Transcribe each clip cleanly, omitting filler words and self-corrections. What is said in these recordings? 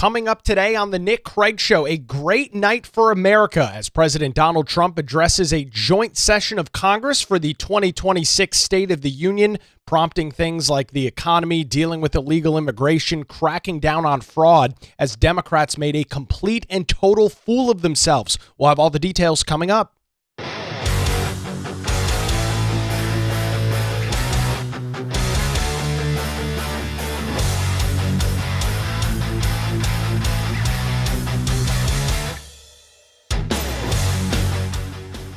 Coming up today on the Nick Craig Show, a great night for America as President Donald Trump addresses a joint session of Congress for the 2026 State of the Union, prompting things like the economy, dealing with illegal immigration, cracking down on fraud as Democrats made a complete and total fool of themselves. We'll have all the details coming up.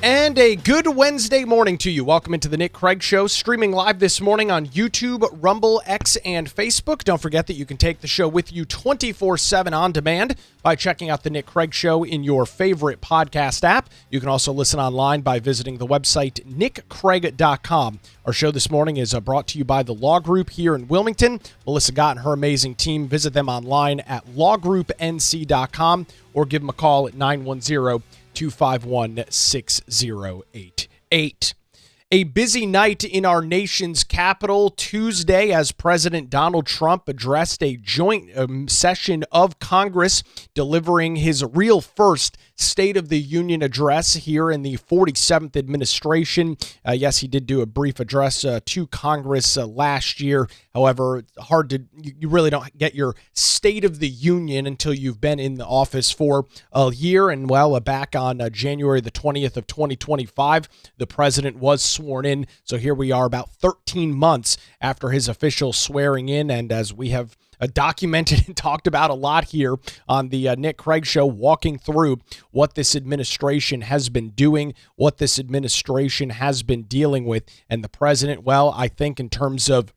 And a good Wednesday morning to you. Welcome into the Nick Craig Show, streaming live this morning on YouTube, Rumble, X, and Facebook. Don't forget that you can take the show with you 24/7 on demand by checking out the Nick Craig Show in your favorite podcast app. You can also listen online by visiting the website nickcraig.com. Our show this morning is brought to you by the Law Group here in Wilmington. Melissa Gott and her amazing team. Visit them online at lawgroupnc.com or give them a call at 910-251-6088. A busy night in our nation's capital Tuesday as President Donald Trump addressed a joint session of Congress, delivering his real first State of the Union address here in the 47th administration. Yes, he did do a brief address to Congress last year. However, you really don't get your State of the Union until you've been in the office for a year. And back on January the 20th of 2025, the president was sworn in. So here we are about 13 months after his official swearing in. And as we have documented and talked about a lot here on the Nick Craig Show, walking through what this administration has been doing, what this administration has been dealing with. And the president, I think in terms of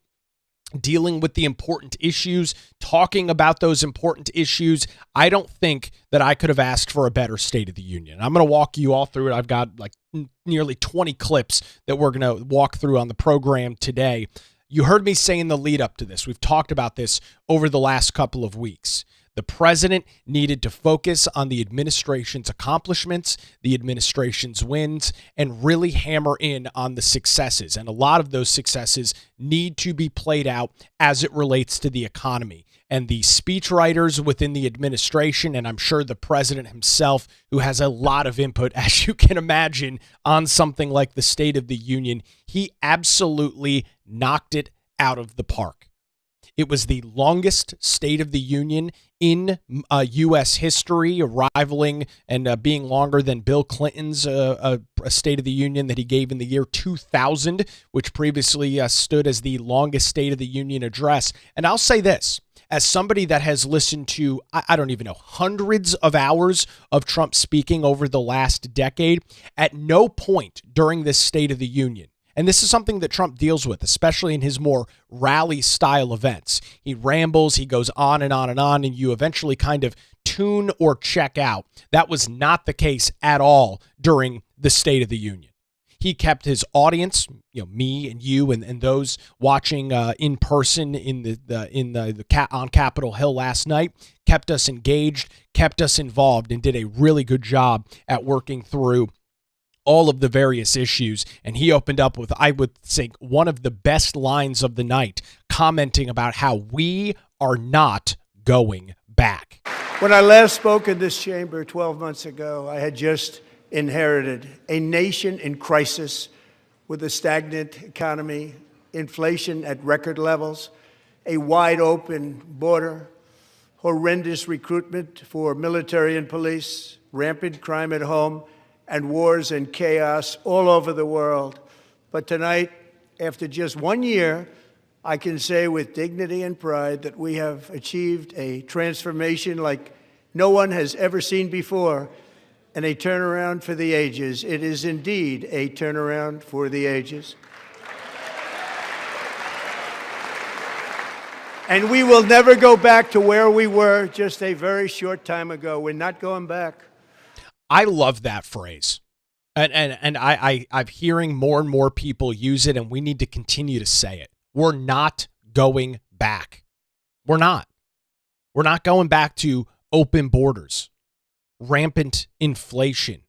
dealing with the important issues, talking about those important issues, I don't think that I could have asked for a better State of the Union. I'm going to walk you all through it. I've got nearly 20 clips that we're going to walk through on the program today. You heard me say in the lead up to this, we've talked about this over the last couple of weeks. The president needed to focus on the administration's accomplishments, the administration's wins, and really hammer in on the successes. And a lot of those successes need to be played out as it relates to the economy. And the speechwriters within the administration, and I'm sure the president himself, who has a lot of input, as you can imagine, on something like the State of the Union, he absolutely knocked it out of the park. It was the longest State of the Union in U.S. history, rivaling and being longer than Bill Clinton's a State of the Union that he gave in the year 2000, which previously stood as the longest State of the Union address. And I'll say this, as somebody that has listened to, I don't even know, hundreds of hours of Trump speaking over the last decade, at no point during this State of the Union, and this is something that Trump deals with, especially in his more rally-style events. He rambles, he goes on and on and on, and you eventually kind of tune or check out. That was not the case at all during the State of the Union. He kept his audience, me and you and those watching in person on Capitol Hill last night, kept us engaged, kept us involved, and did a really good job at working through all of the various issues. And he opened up with, I would say, one of the best lines of the night, commenting about how we are not going back. When I last spoke in this chamber 12 months ago, I had just inherited a nation in crisis with a stagnant economy, inflation at record levels, a wide open border, horrendous recruitment for military and police, rampant crime at home, and wars and chaos all over the world. But tonight, after just 1 year, I can say with dignity and pride that we have achieved a transformation like no one has ever seen before, and a turnaround for the ages. It is indeed a turnaround for the ages. And we will never go back to where we were just a very short time ago. We're not going back. I love that phrase. And I'm hearing more and more people use it, and we need to continue to say it. We're not going back. We're not. We're not going back to open borders, rampant inflation,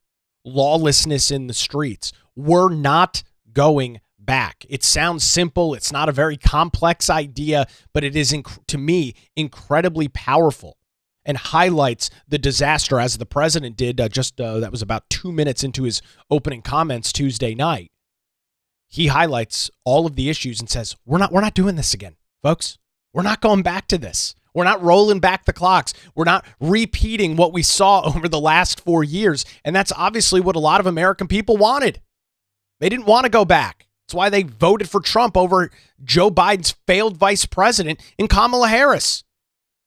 lawlessness in the streets. We're not going back. It sounds simple. It's not a very complex idea, but it is, to me, incredibly powerful. and highlights the disaster, as the president did that was about 2 minutes into his opening comments Tuesday night. He highlights all of the issues and says, we're not doing this again, folks. We're not going back to this. We're not rolling back the clocks. We're not repeating what we saw over the last 4 years. And that's obviously what a lot of American people wanted. They didn't want to go back. That's why they voted for Trump over Joe Biden's failed vice president in Kamala Harris.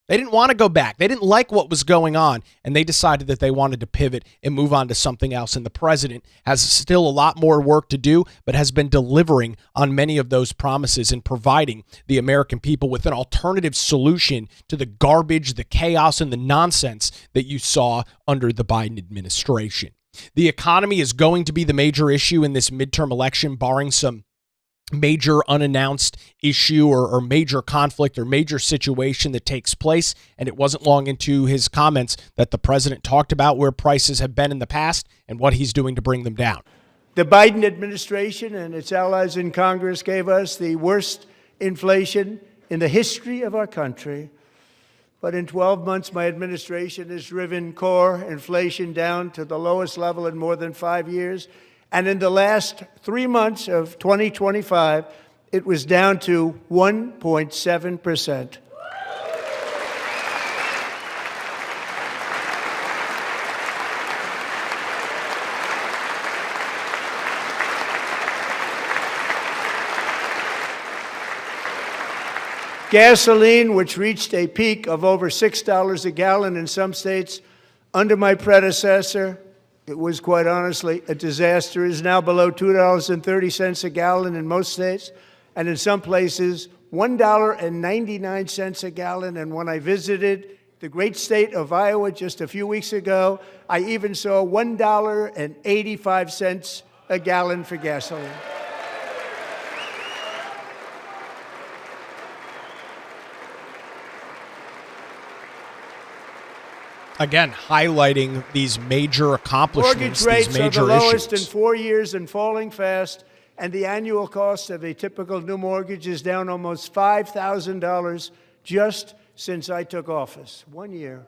They didn't want to go back. They didn't like what was going on, and they decided that they wanted to pivot and move on to something else. And the president has still a lot more work to do, but has been delivering on many of those promises and providing the American people with an alternative solution to the garbage, the chaos, and the nonsense that you saw under the Biden administration. The economy is going to be the major issue in this midterm election, barring some major unannounced issue or major conflict or major situation that takes place. And it wasn't long into his comments that the president talked about where prices have been in the past and what he's doing to bring them down. The Biden administration and its allies in Congress gave us the worst inflation in the history of our country. But in 12 months, my administration has driven core inflation down to the lowest level in more than 5 years. And in the last 3 months of 2025, it was down to 1.7%. Gasoline, which reached a peak of over $6 a gallon in some states under my predecessor, it was quite honestly a disaster, is now below $2.30 a gallon in most states, and in some places, $1.99 a gallon. And when I visited the great state of Iowa just a few weeks ago, I even saw $1.85 a gallon for gasoline. Again, highlighting these major accomplishments, Mortgage rates these major are the lowest issues. in 4 years and falling fast, and the annual cost of a typical new mortgage is down almost $5,000 just since I took office. 1 year.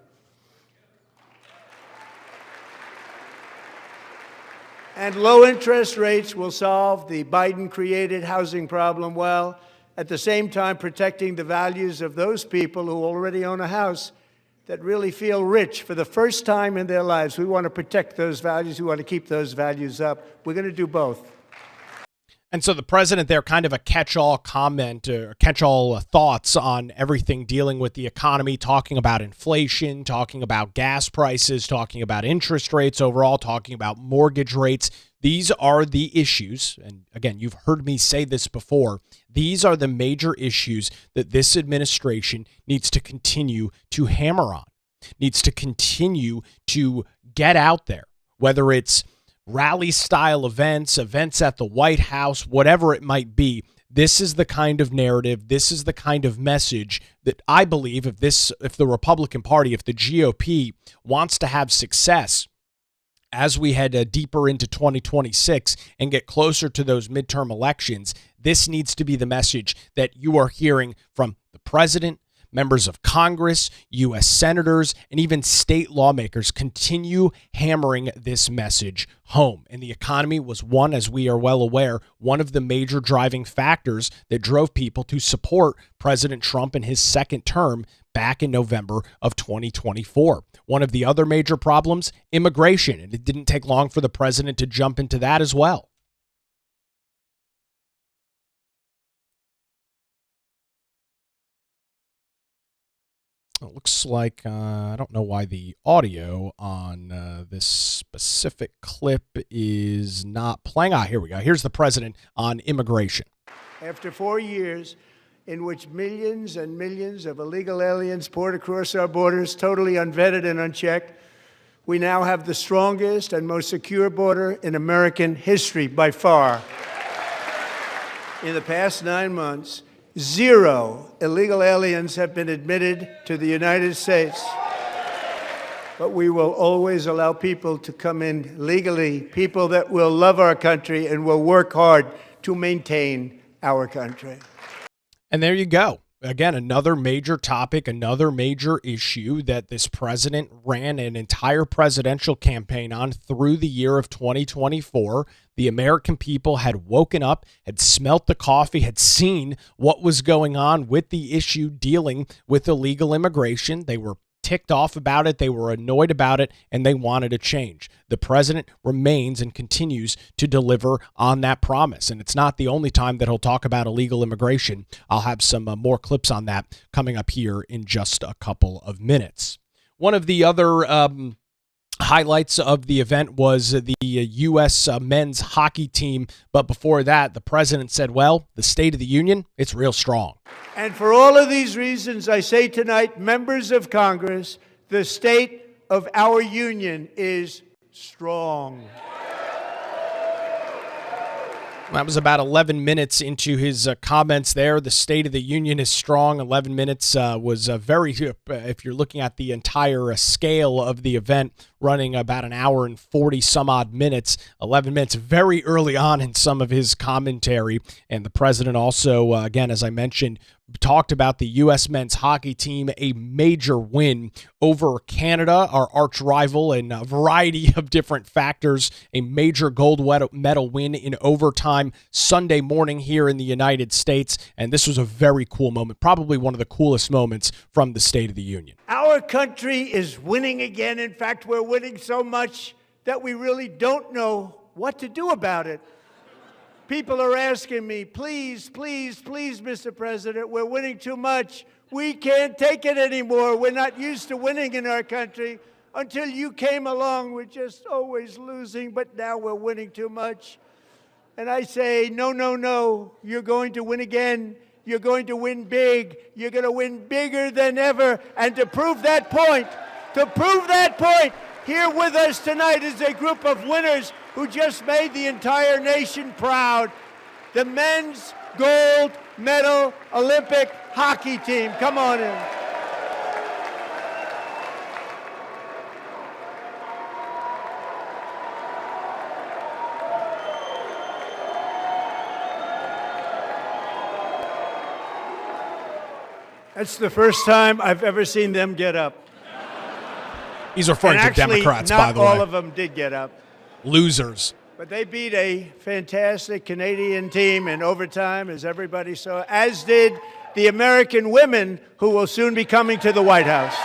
And low interest rates will solve the Biden-created housing problem while at the same time protecting the values of those people who already own a house that really feel rich for the first time in their lives. We want to protect those values. We want to keep those values up. We're going to do both. And so the president there, kind of a catch-all comment or catch-all thoughts on everything dealing with the economy, talking about inflation, talking about gas prices, talking about interest rates overall, talking about mortgage rates. These are the issues. And again, you've heard me say this before. These are the major issues that this administration needs to continue to hammer on, needs to continue to get out there, whether it's rally-style events, events at the White House, whatever it might be. This is the kind of narrative, this is the kind of message that I believe if the Republican Party, if the GOP wants to have success as we head deeper into 2026 and get closer to those midterm elections, this needs to be the message that you are hearing from the president, members of Congress, U.S. senators, and even state lawmakers. Continue hammering this message home. And the economy was one, as we are well aware, one of the major driving factors that drove people to support President Trump in his second term back in November of 2024. One of the other major problems, immigration. And it didn't take long for the president to jump into that as well. It looks like, I don't know why the audio on this specific clip is not playing. Here we go. Here's the president on immigration. After 4 years in which millions and millions of illegal aliens poured across our borders, totally unvetted and unchecked, we now have the strongest and most secure border in American history by far. In the past 9 months, 0 illegal aliens have been admitted to the United States. But we will always allow people to come in legally, people that will love our country and will work hard to maintain our country. And there you go. Again, another major topic, another major issue that this president ran an entire presidential campaign on through the year of 2024. The American people had woken up, had smelt the coffee, had seen what was going on with the issue dealing with illegal immigration. They were ticked off about it, they were annoyed about it, and they wanted a change. The president remains and continues to deliver on that promise. And it's not the only time that he'll talk about illegal immigration. I'll have some more clips on that coming up here in just a couple of minutes. One of the other highlights of the event was the U.S. men's hockey team. But before that, the president said, well, the State of the Union, it's real strong. And for all of these reasons, I say tonight, members of Congress, the state of our union is strong. That was about 11 minutes into his comments there. The State of the Union is strong. 11 minutes was very, if you're looking at the entire scale of the event, running about an hour and 40 some odd minutes, 11 minutes very early on in some of his commentary. And the president also, again, as I mentioned, talked about the U.S. men's hockey team, a major win over Canada, our arch rival, in a variety of different factors, a major gold medal win in overtime Sunday morning here in the United States. And this was a very cool moment, probably one of the coolest moments from the State of the Union. Our country is winning again. In fact, we're winning so much that we really don't know what to do about it. People are asking me, please, please, please, Mr. President, we're winning too much. We can't take it anymore. We're not used to winning in our country. Until you came along, we're just always losing, but now we're winning too much. And I say, no, no, no, you're going to win again. You're going to win big. You're going to win bigger than ever. And to prove that point, here with us tonight is a group of winners who just made the entire nation proud. The men's gold medal Olympic hockey team. Come on in. That's the first time I've ever seen them get up. He's referring to Democrats, by the way. Not all of them did get up. Losers. But they beat a fantastic Canadian team in overtime, as everybody saw, as did the American women who will soon be coming to the White House.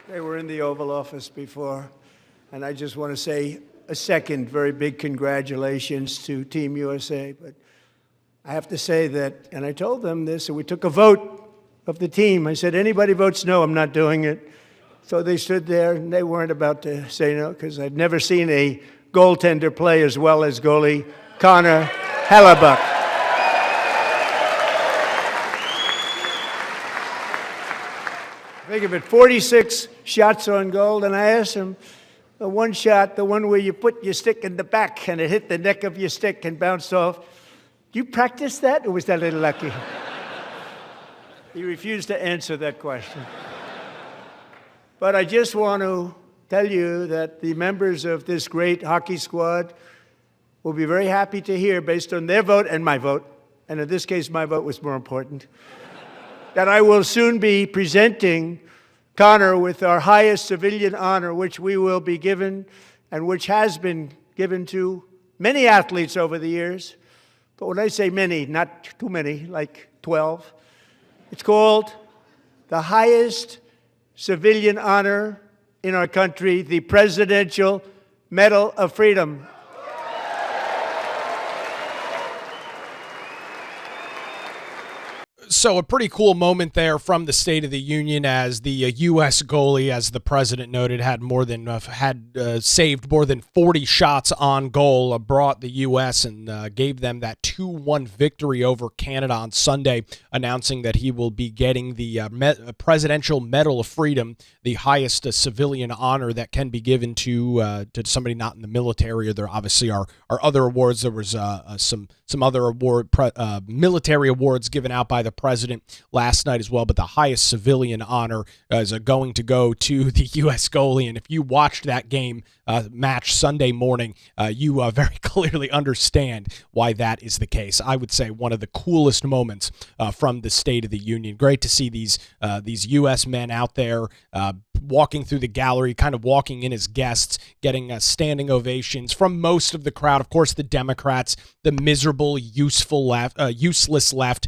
They were in the Oval Office before, and I just want to say a second very big congratulations to Team USA. But I have to say that, and I told them this, and we took a vote of the team. I said, anybody votes no, I'm not doing it. So they stood there, and they weren't about to say no, because I've never seen a goaltender play as well as goalie Connor Hellebuck. Think of it, 46 shots on goal, and I asked him, the one shot, the one where you put your stick in the back and it hit the neck of your stick and bounced off, do you practice that, or was that a little lucky? He refused to answer that question. But I just want to tell you that the members of this great hockey squad will be very happy to hear, based on their vote and my vote, and in this case my vote was more important, that I will soon be presenting Connor with our highest civilian honor, which we will be given and which has been given to many athletes over the years. But when I say many, not too many, like 12, it's called the highest civilian honor in our country, the Presidential Medal of Freedom. So a pretty cool moment there from the State of the Union, as the U.S. goalie, as the president noted, had saved more than 40 shots on goal, brought the U.S. and gave them that 2-1 victory over Canada on Sunday, announcing that he will be getting the Presidential Medal of Freedom, the highest civilian honor that can be given to somebody not in the military. There obviously are other awards. There was some other military awards given out by the president president last night as well, but the highest civilian honor is going to go to the U.S. goalie. And if you watched that game match Sunday morning, you very clearly understand why that is the case. I would say one of the coolest moments from the State of the Union. Great to see these U.S. men out there walking through the gallery, kind of walking in as guests, getting standing ovations from most of the crowd. Of course, the Democrats, the miserable, useless left,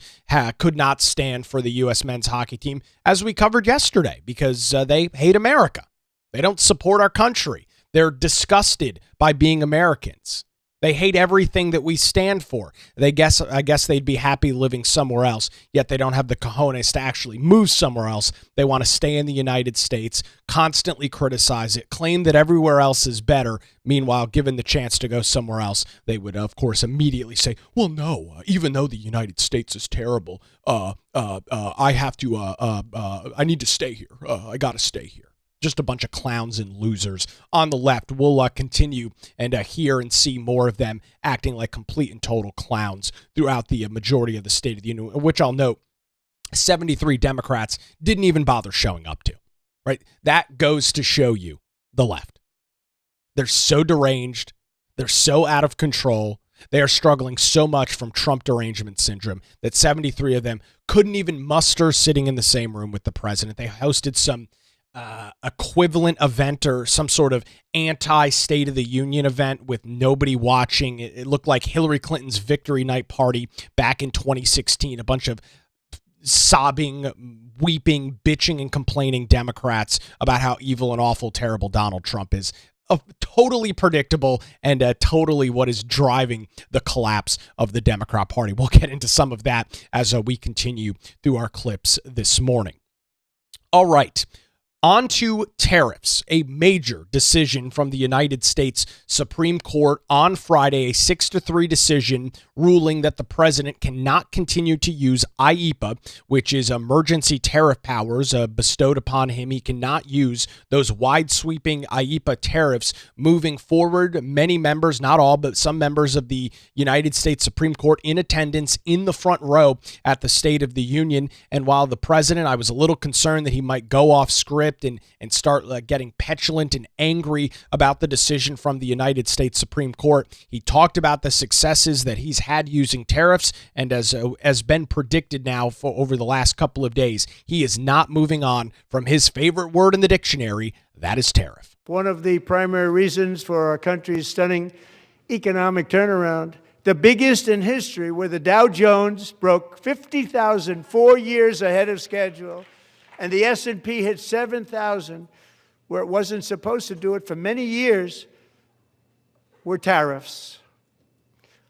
could not stand for the U.S. men's hockey team, as we covered yesterday, because they hate America. They don't support our country. They're disgusted by being Americans. They hate everything that we stand for. I guess they'd be happy living somewhere else, yet they don't have the cojones to actually move somewhere else. They want to stay in the United States, constantly criticize it, claim that everywhere else is better. Meanwhile, given the chance to go somewhere else, they would, of course, immediately say, well, no, even though the United States is terrible, I have to, I need to stay here. I got to stay here. Just a bunch of clowns and losers on the left. We'll continue and hear and see more of them acting like complete and total clowns throughout the majority of the State of the Union, which I'll note 73 Democrats didn't even bother showing up to. Right? That goes to show you the left. They're so deranged. They're so out of control. They are struggling so much from Trump derangement syndrome that 73 of them couldn't even muster sitting in the same room with the president. They hosted some equivalent event or some sort of anti-State of the Union event with nobody watching. It looked like Hillary Clinton's victory night party back in 2016. A bunch of sobbing, weeping, bitching, and complaining Democrats about how evil and awful, terrible Donald Trump is. Totally predictable and totally what is driving the collapse of the Democrat Party. We'll get into some of that as we continue through our clips this morning. All right. On to tariffs, a major decision from the United States Supreme Court on Friday, a 6-3 decision ruling that the president cannot continue to use IEEPA, which is emergency tariff powers bestowed upon him. He cannot use those wide-sweeping IEEPA tariffs moving forward. Many members, not all, but some members of the United States Supreme Court in attendance in the front row at the State of the Union. And while the president, I was a little concerned that he might go off script and start getting petulant and angry about the decision from the United States Supreme Court. He talked about the successes that he's had using tariffs, and as been predicted now for over the last couple of days, he is not moving on from his favorite word in the dictionary, that is tariff. One of the primary reasons for our country's stunning economic turnaround, the biggest in history, where the Dow Jones broke 50,000 4 years ahead of schedule, and the S&P hit 7,000, where it wasn't supposed to do it for many years, were tariffs.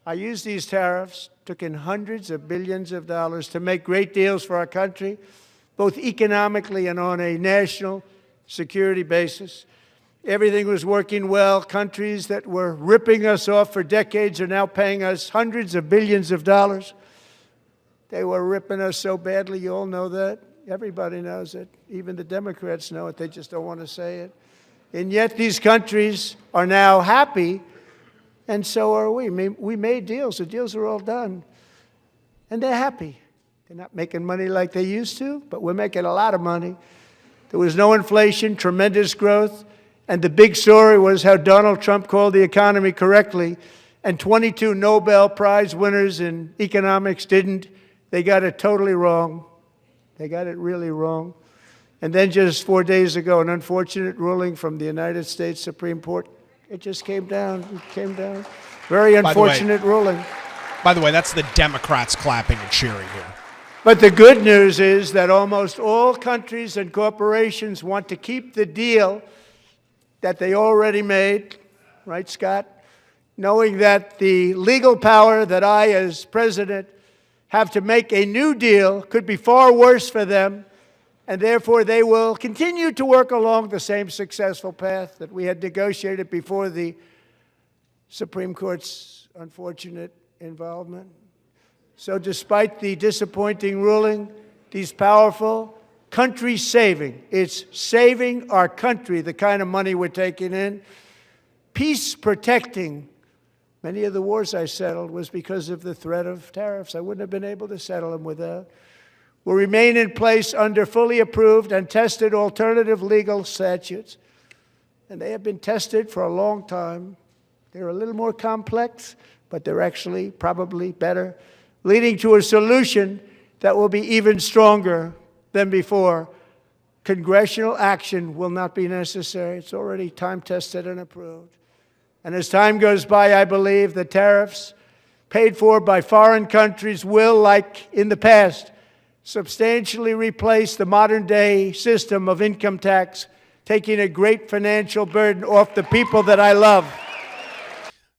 I used these tariffs, took in hundreds of billions of dollars to make great deals for our country, both economically and on a national security basis. Everything was working well. Countries that were ripping us off for decades are now paying us hundreds of billions of dollars. They were ripping us so badly, you all know that. Everybody knows it. Even the Democrats know it. They just don't want to say it. And yet these countries are now happy, and so are we. We made deals. The deals are all done. And they're happy. They're not making money like they used to, but we're making a lot of money. There was no inflation, tremendous growth, and the big story was how Donald Trump called the economy correctly, and 22 Nobel Prize winners in economics didn't. They got it totally wrong. They got it really wrong. And then just 4 days ago, an unfortunate ruling from the United States Supreme Court. It just came down. It came down. Very unfortunate ruling. By the way, that's the Democrats clapping and cheering here. But the good news is that almost all countries and corporations want to keep the deal that they already made, right, Scott? Knowing that the legal power that I, as president, have to make a new deal could be far worse for them, and therefore they will continue to work along the same successful path that we had negotiated before the Supreme Court's unfortunate involvement. So despite the disappointing ruling, these powerful country-saving, it's saving our country, the kind of money we're taking in, peace-protecting. Many of the wars I settled was because of the threat of tariffs. I wouldn't have been able to settle them without. will remain in place under fully approved and tested alternative legal statutes. And they have been tested for a long time. They're a little more complex, but they're actually probably better, leading to a solution that will be even stronger than before. Congressional action will not be necessary. It's already time-tested and approved. And as time goes by, I believe the tariffs paid for by foreign countries will, like in the past, substantially replace the modern-day system of income tax, taking a great financial burden off the people that I love.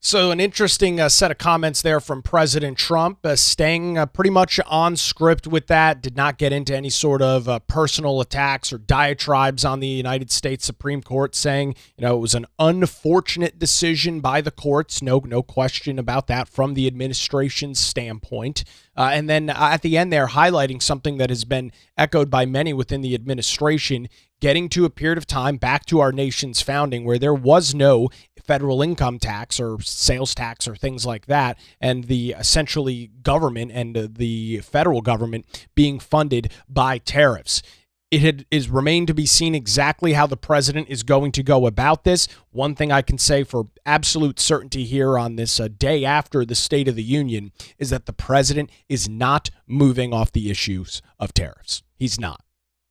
So an interesting set of comments there from President Trump, staying pretty much on script with that, did not get into any sort of personal attacks or diatribes on the United States Supreme Court, saying, it was an unfortunate decision by the courts. No question about that from the administration's standpoint. And then at the end there, highlighting something that has been echoed by many within the administration, getting to a period of time back to our nation's founding where there was no federal income tax or sales tax or things like that, and the essentially government and the federal government being funded by tariffs. It is remained to be seen exactly how the president is going to go about this. One thing I can say for absolute certainty here on this day after the State of the Union is that the president is not moving off the issues of tariffs. He's not.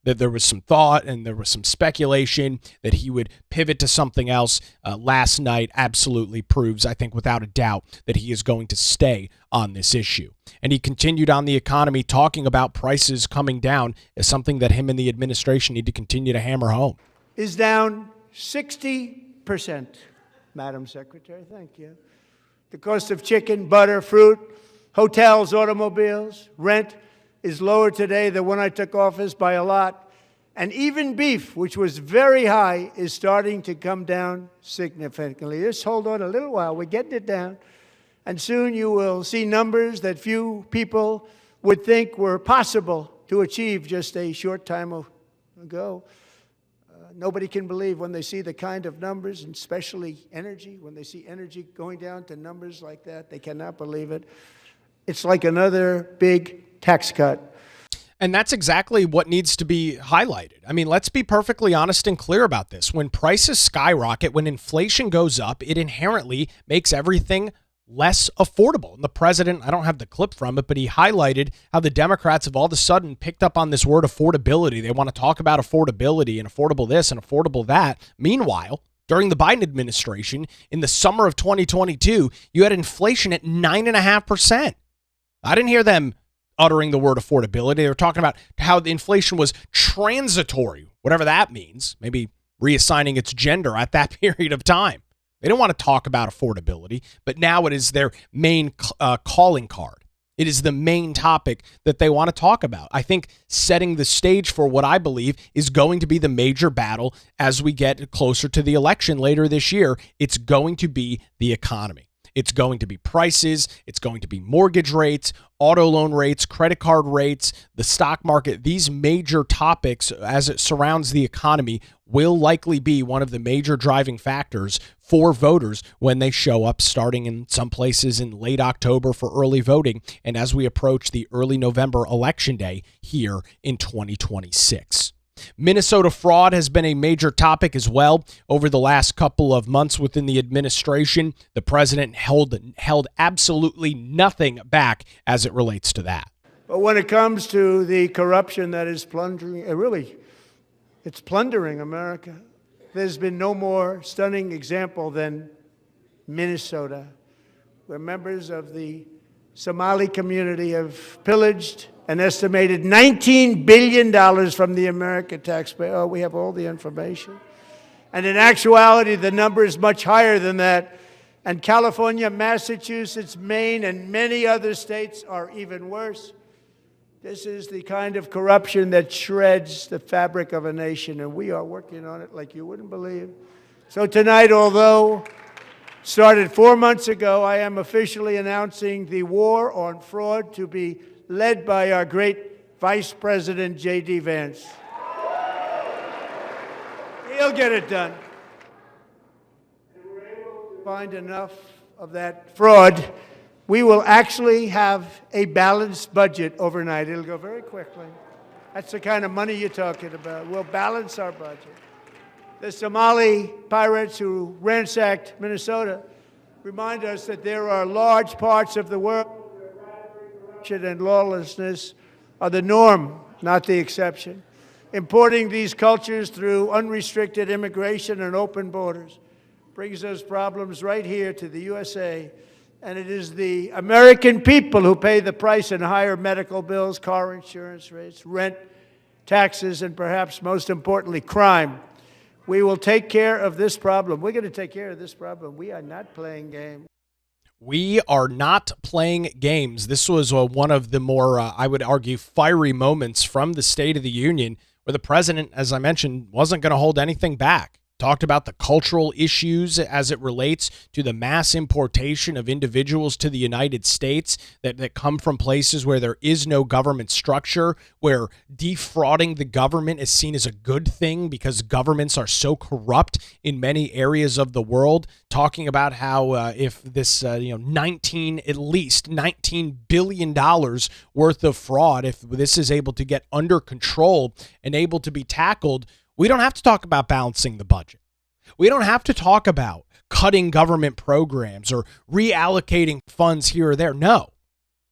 That there was some thought and there was some speculation that he would pivot to something else. Last night absolutely proves, I think without a doubt, that he is going to stay on this issue. And he continued on the economy, talking about prices coming down as something that him and the administration need to continue to hammer home. Is down 60%, Madam Secretary. Thank you. The cost of chicken, butter, fruit, hotels, automobiles, rent is lower today than when I took office by a lot. And even beef, which was very high, is starting to come down significantly. Just hold on a little while. We're getting it down. And soon you will see numbers that few people would think were possible to achieve just a short time ago. Nobody can believe when they see the kind of numbers, and especially energy, when they see energy going down to numbers like that, they cannot believe it. It's like another big tax cut. And that's exactly what needs to be highlighted. I mean, let's be perfectly honest and clear about this. When prices skyrocket, when inflation goes up, it inherently makes everything less affordable. And the president, I don't have the clip from it, but he highlighted how the Democrats have all of a sudden picked up on this word affordability. They want to talk about affordability and affordable this and affordable that. Meanwhile, during the Biden administration, in the summer of 2022, you had inflation at 9.5%. I didn't hear them uttering the word affordability. They were talking about how the inflation was transitory, whatever that means, maybe reassigning its gender at that period of time. They don't want to talk about affordability, but now it is their main calling card. It is the main topic that they want to talk about. I think setting the stage for what I believe is going to be the major battle as we get closer to the election later this year. It's going to be the economy. It's going to be prices. It's going to be mortgage rates, auto loan rates, credit card rates, the stock market. These major topics as it surrounds the economy will likely be one of the major driving factors for voters when they show up, starting in some places in late October for early voting, and as we approach the early November election day here in 2026. Minnesota fraud has been a major topic as well over the last couple of months within the administration. The president held absolutely nothing back as it relates to that. But when it comes to the corruption that is plundering, it's plundering America. There's been no more stunning example than Minnesota, where members of the Somali community have pillaged an estimated $19 billion from the American taxpayer. Oh, we have all the information. And in actuality, the number is much higher than that. And California, Massachusetts, Maine, and many other states are even worse. This is the kind of corruption that shreds the fabric of a nation, and we are working on it like you wouldn't believe. So tonight, although started 4 months ago, I am officially announcing the war on fraud to be led by our great Vice President, J.D. Vance. He'll get it done. And we're able to find enough of that fraud we will actually have a balanced budget overnight. It'll go very quickly. That's the kind of money you're talking about. We'll balance our budget. The Somali pirates who ransacked Minnesota remind us that there are large parts of the world where corruption and lawlessness are the norm, not the exception. Importing these cultures through unrestricted immigration and open borders brings those problems right here to the USA. And it is the American people who pay the price in higher medical bills, car insurance rates, rent, taxes, and perhaps most importantly, crime. We will take care of this problem. We're going to take care of this problem. We are not playing games. We are not playing games. This was one of the more, I would argue, fiery moments from the State of the Union where the president, as I mentioned, wasn't going to hold anything back. Talked about the cultural issues as it relates to the mass importation of individuals to the United States that come from places where there is no government structure, where defrauding the government is seen as a good thing because governments are so corrupt in many areas of the world. Talking about how if this, at least $19 billion worth of fraud, if this is able to get under control and able to be tackled, we don't have to talk about balancing the budget. We don't have to talk about cutting government programs or reallocating funds here or there. No,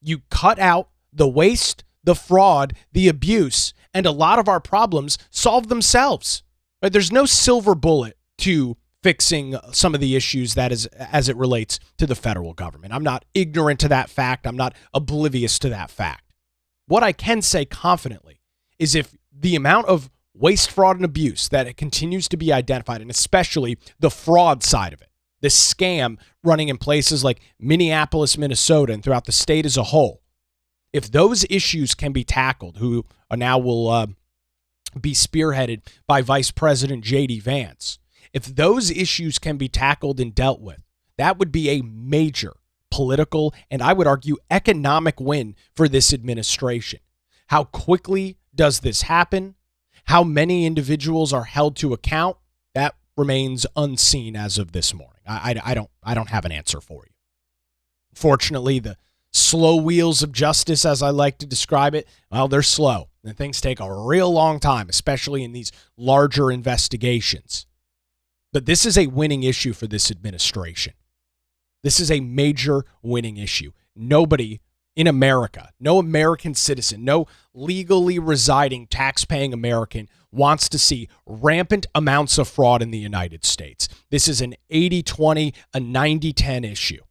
you cut out the waste, the fraud, the abuse, and a lot of our problems solve themselves. Right? There's no silver bullet to fixing some of the issues that is as it relates to the federal government. I'm not ignorant to that fact. I'm not oblivious to that fact. What I can say confidently is if the amount of waste, fraud, and abuse that it continues to be identified, and especially the fraud side of it, this scam running in places like Minneapolis, Minnesota, and throughout the state as a whole, if those issues can be tackled, who are now will be spearheaded by Vice President J.D. Vance, if those issues can be tackled and dealt with, that would be a major political and I would argue economic win for this administration. How quickly does this happen? How many individuals are held to account? That remains unseen as of this morning. I don't have an answer for you. Fortunately, the slow wheels of justice, as I like to describe it, well, they're slow. And things take a real long time, especially in these larger investigations. But this is a winning issue for this administration. This is a major winning issue. Nobody in America, no American citizen, no legally residing, tax-paying American wants to see rampant amounts of fraud in the United States. This is an 80-20, a 90-10 issue.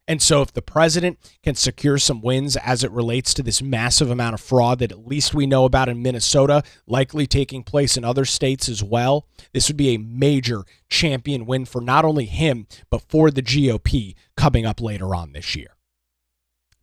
And so if the president can secure some wins as it relates to this massive amount of fraud that at least we know about in Minnesota, likely taking place in other states as well, this would be a major champion win for not only him, but for the GOP coming up later on this year.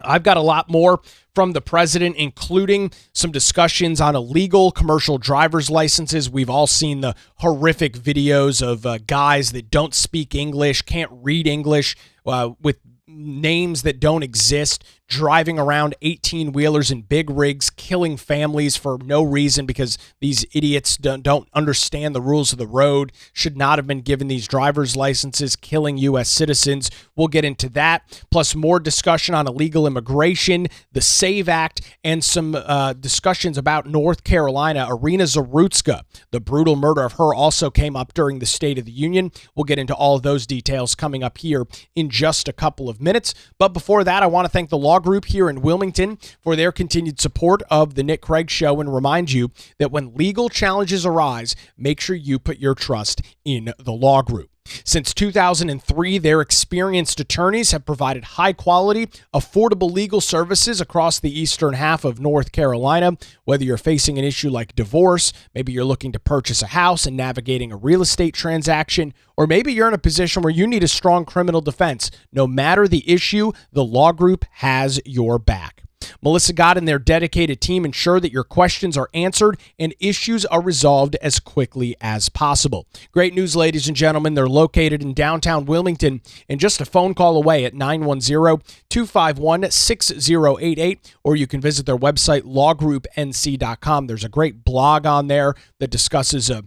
I've got a lot more from the president, including some discussions on illegal commercial driver's licenses. We've all seen the horrific videos of guys that don't speak English, can't read English, with names that don't exist, driving around 18-wheelers and big rigs, killing families for no reason because these idiots don't understand the rules of the road, should not have been given these driver's licenses, killing U.S. citizens. We'll get into that, plus more discussion on illegal immigration, the SAVE Act, and some discussions about North Carolina. Irina Zarutska, the brutal murder of her, also came up during the State of the Union. We'll get into all of those details coming up here in just a couple of minutes. But before that, I want to thank the Law Group here in Wilmington for their continued support of the Nick Craig Show and remind you that when legal challenges arise, make sure you put your trust in the Law Group. Since 2003, their experienced attorneys have provided high-quality, affordable legal services across the eastern half of North Carolina. Whether you're facing an issue like divorce, maybe you're looking to purchase a house and navigating a real estate transaction, or maybe you're in a position where you need a strong criminal defense. No matter the issue, the Law Group has your back. Melissa Gott and their dedicated team ensure that your questions are answered and issues are resolved as quickly as possible. Great news, ladies and gentlemen. They're located in downtown Wilmington and just a phone call away at 910-251-6088, or you can visit their website, lawgroupnc.com. There's a great blog on there that discusses a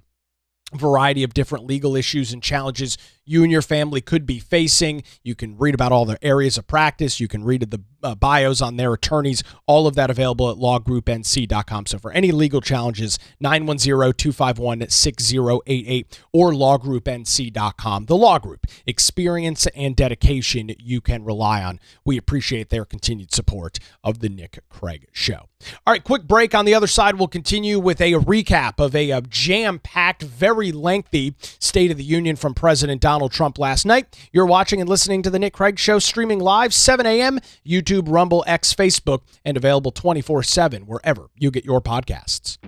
variety of different legal issues and challenges you and your family could be facing. You can read about all their areas of practice. You can read the bios on their attorneys, all of that available at lawgroupnc.com. So for any legal challenges, 910-251-6088 or lawgroupnc.com. The Law Group, experience and dedication you can rely on. We appreciate their continued support of the Nick Craig Show. All right, quick break. On the other side, we'll continue with a recap of a jam-packed, very lengthy State of the Union from President Donald Trump last night. You're watching and listening to the Nick Craig Show, streaming live 7 a.m., YouTube, Rumble, X, Facebook, and available 24/7 wherever you get your podcasts.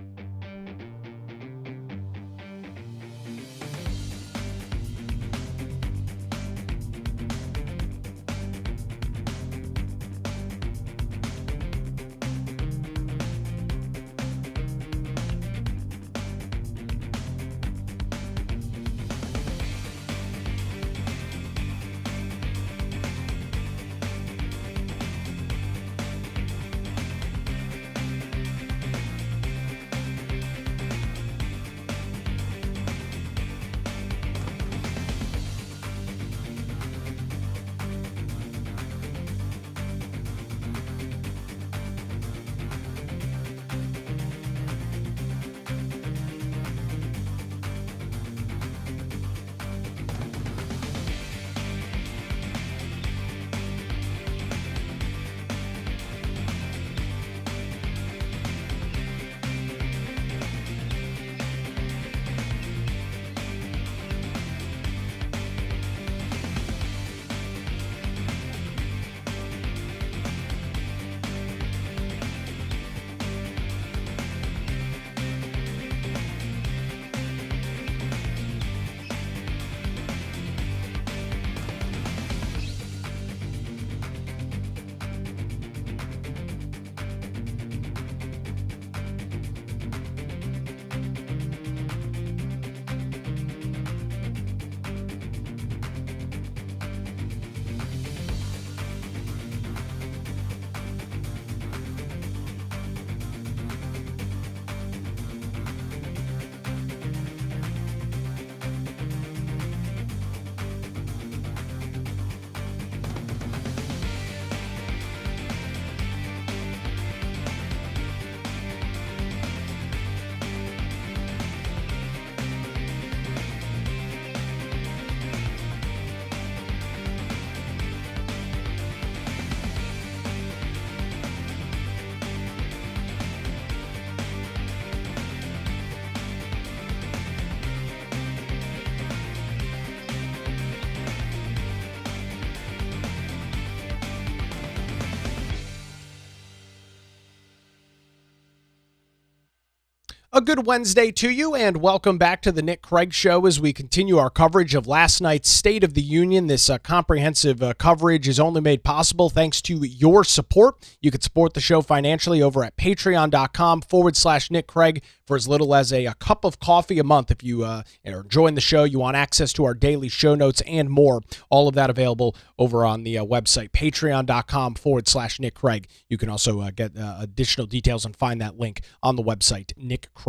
A good Wednesday to you, and welcome back to the Nick Craig Show as we continue our coverage of last night's State of the Union. This comprehensive coverage is only made possible thanks to your support. You can support the show financially over at patreon.com/Nick Craig for as little as a cup of coffee a month. If you are enjoying the show, you want access to our daily show notes and more, all of that available over on the website, patreon.com/Nick Craig. You can also get additional details and find that link on the website, nickcraig.com.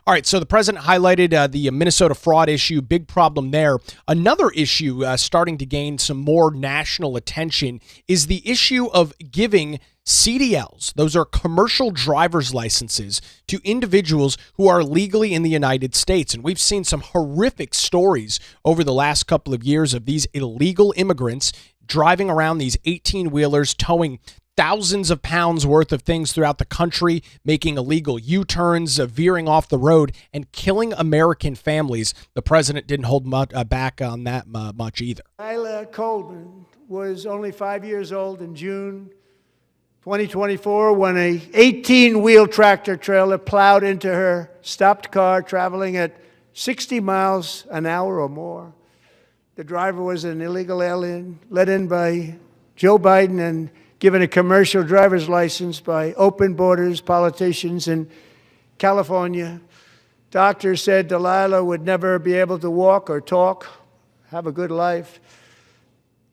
All right, so the president highlighted the Minnesota fraud issue, big problem there. Another issue starting to gain some more national attention is the issue of giving CDLs, those are commercial driver's licenses, to individuals who are legally in the United States. And we've seen some horrific stories over the last couple of years of these illegal immigrants driving around these 18-wheelers, towing thousands of pounds worth of things throughout the country, making illegal U-turns, veering off the road, and killing American families. The president didn't hold back on that much either. Lila Coleman was only 5 years old in June 2024 when a 18-wheel tractor trailer plowed into her stopped car traveling at 60 miles an hour or more. The driver was an illegal alien let in by Joe Biden and given a commercial driver's license by open borders politicians in California. Doctors said Delilah would never be able to walk or talk, have a good life.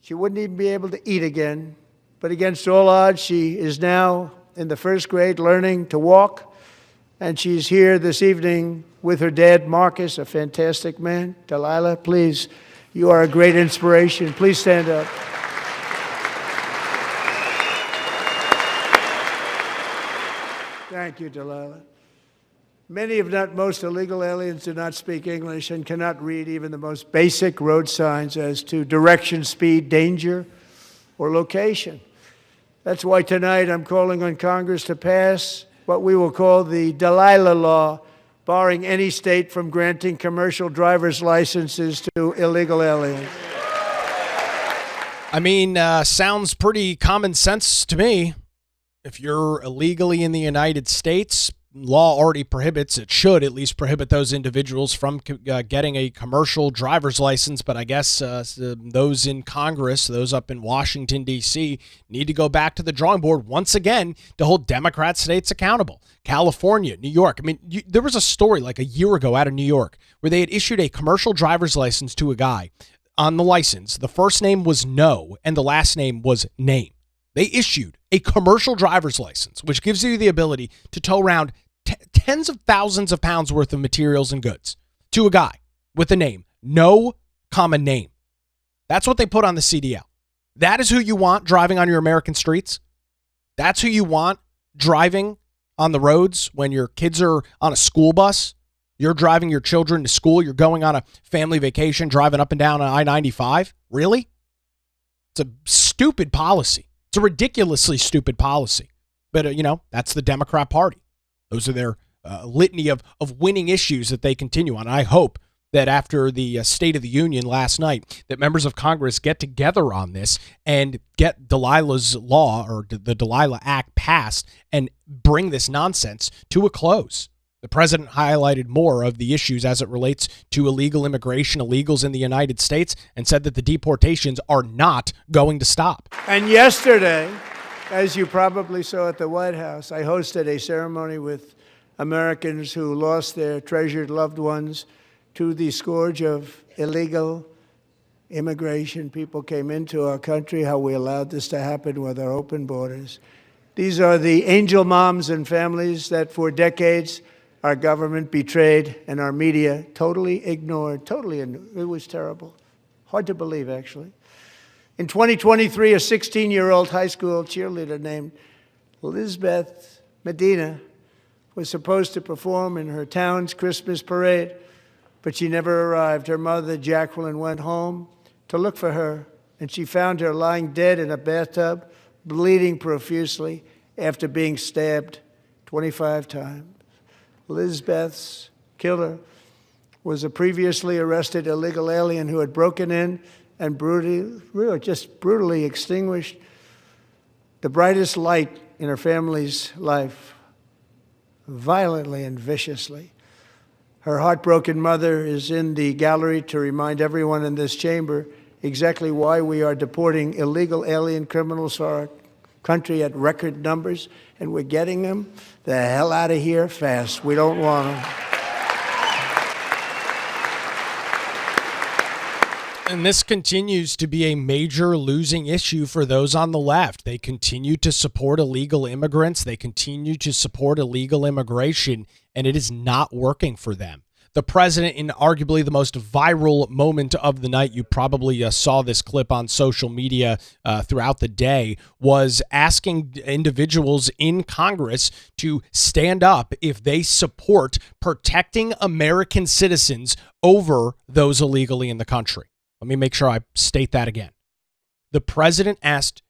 She wouldn't even be able to eat again. But against all odds, she is now in the first grade learning to walk. And she's here this evening with her dad, Marcus, a fantastic man. Delilah, please You are a great inspiration. Please stand up. Thank you, Delilah. Many, if not most, illegal aliens do not speak English and cannot read even the most basic road signs as to direction, speed, danger, or location. That's why tonight I'm calling on Congress to pass what we will call the Delilah Law, barring any state from granting commercial driver's licenses to illegal aliens. I mean, sounds pretty common sense to me. If you're illegally in the United States, law already prohibits, it should at least prohibit those individuals from getting a commercial driver's license. But I guess those in Congress, those up in Washington, D.C., need to go back to the drawing board once again to hold Democrat states accountable. California, New York. I mean, there was a story like a year ago out of New York where they had issued a commercial driver's license to a guy. On the license, the first name was No and the last name was Name. They issued a commercial driver's license, which gives you the ability to tow around tens of thousands of pounds worth of materials and goods to a guy with the name No, Name. That's what they put on the CDL. That is who you want driving on your American streets. That's who you want driving on the roads when your kids are on a school bus. You're driving your children to school. You're going on a family vacation, driving up and down on I-95. Really? It's a stupid policy. It's a ridiculously stupid policy. But, that's the Democrat Party. Those are their litany of winning issues that they continue on. And I hope that after the State of the Union last night, that members of Congress get together on this and get Delilah's law or the Delilah Act passed and bring this nonsense to a close. The president highlighted more of the issues as it relates to illegal immigration, illegals in the United States, and said that the deportations are not going to stop. And yesterday, as you probably saw at the White House, I hosted a ceremony with Americans who lost their treasured loved ones to the scourge of illegal immigration. People came into our country, how we allowed this to happen with our open borders. These are the angel moms and families that for decades our government betrayed and our media totally ignored. It was terrible. Hard to believe, actually. In 2023, a 16-year-old high school cheerleader named Elizabeth Medina was supposed to perform in her town's Christmas parade, but she never arrived. Her mother, Jacqueline, went home to look for her, and she found her lying dead in a bathtub, bleeding profusely after being stabbed 25 times. Elizabeth's killer was a previously arrested illegal alien who had broken in and brutally extinguished the brightest light in her family's life, violently and viciously. Her heartbroken mother is in the gallery to remind everyone in this chamber exactly why we are deporting illegal alien criminals to our country at record numbers, and we're getting them the hell out of here fast. We don't want them. And this continues to be a major losing issue for those on the left. They continue to support illegal immigrants. They continue to support illegal immigration, and it is not working for them. The president, in arguably the most viral moment of the night, you probably saw this clip on social media throughout the day, was asking individuals in Congress to stand up if they support protecting American citizens over those illegally in the country. Let me make sure I state that again. The president asked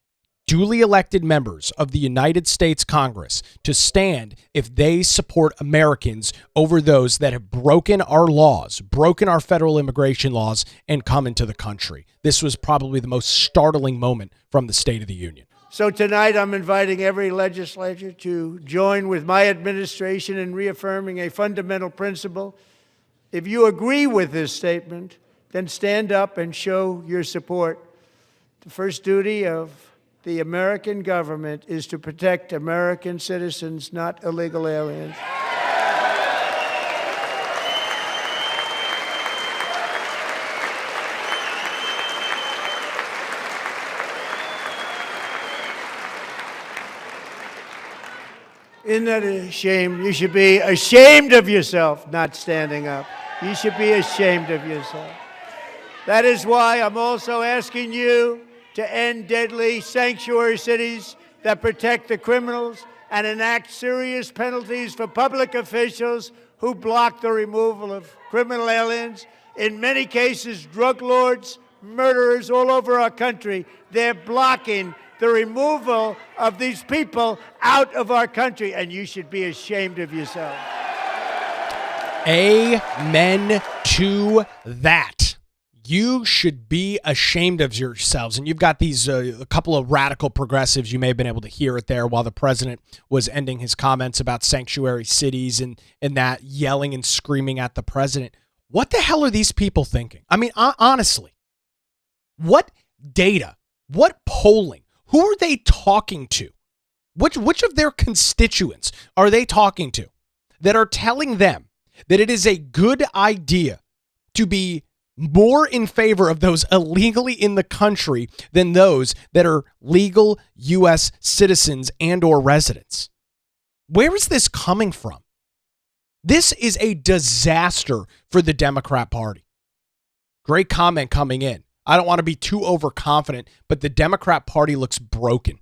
duly elected members of the United States Congress to stand if they support Americans over those that have broken our laws, broken our federal immigration laws, and come into the country. This was probably the most startling moment from the State of the Union. So tonight I'm inviting every legislator to join with my administration in reaffirming a fundamental principle. If you agree with this statement, then stand up and show your support. The first duty of the American government is to protect American citizens, not illegal aliens. Isn't that a shame? You should be ashamed of yourself not standing up. You should be ashamed of yourself. That is why I'm also asking you to end deadly sanctuary cities that protect the criminals and enact serious penalties for public officials who block the removal of criminal aliens. In many cases, drug lords, murderers all over our country, they're blocking the removal of these people out of our country, and you should be ashamed of yourself. Amen to that. You should be ashamed of yourselves. And you've got these a couple of radical progressives. You may have been able to hear it there while the president was ending his comments about sanctuary cities and that, yelling and screaming at the president. What the hell are these people thinking? I mean, honestly, what data, what polling, who are they talking to? Which of their constituents are they talking to that are telling them that it is a good idea to be more in favor of those illegally in the country than those that are legal U.S. citizens and or residents? Where is this coming from? This is a disaster for the Democrat Party. Great comment coming in. I don't want to be too overconfident, but the Democrat Party looks broken.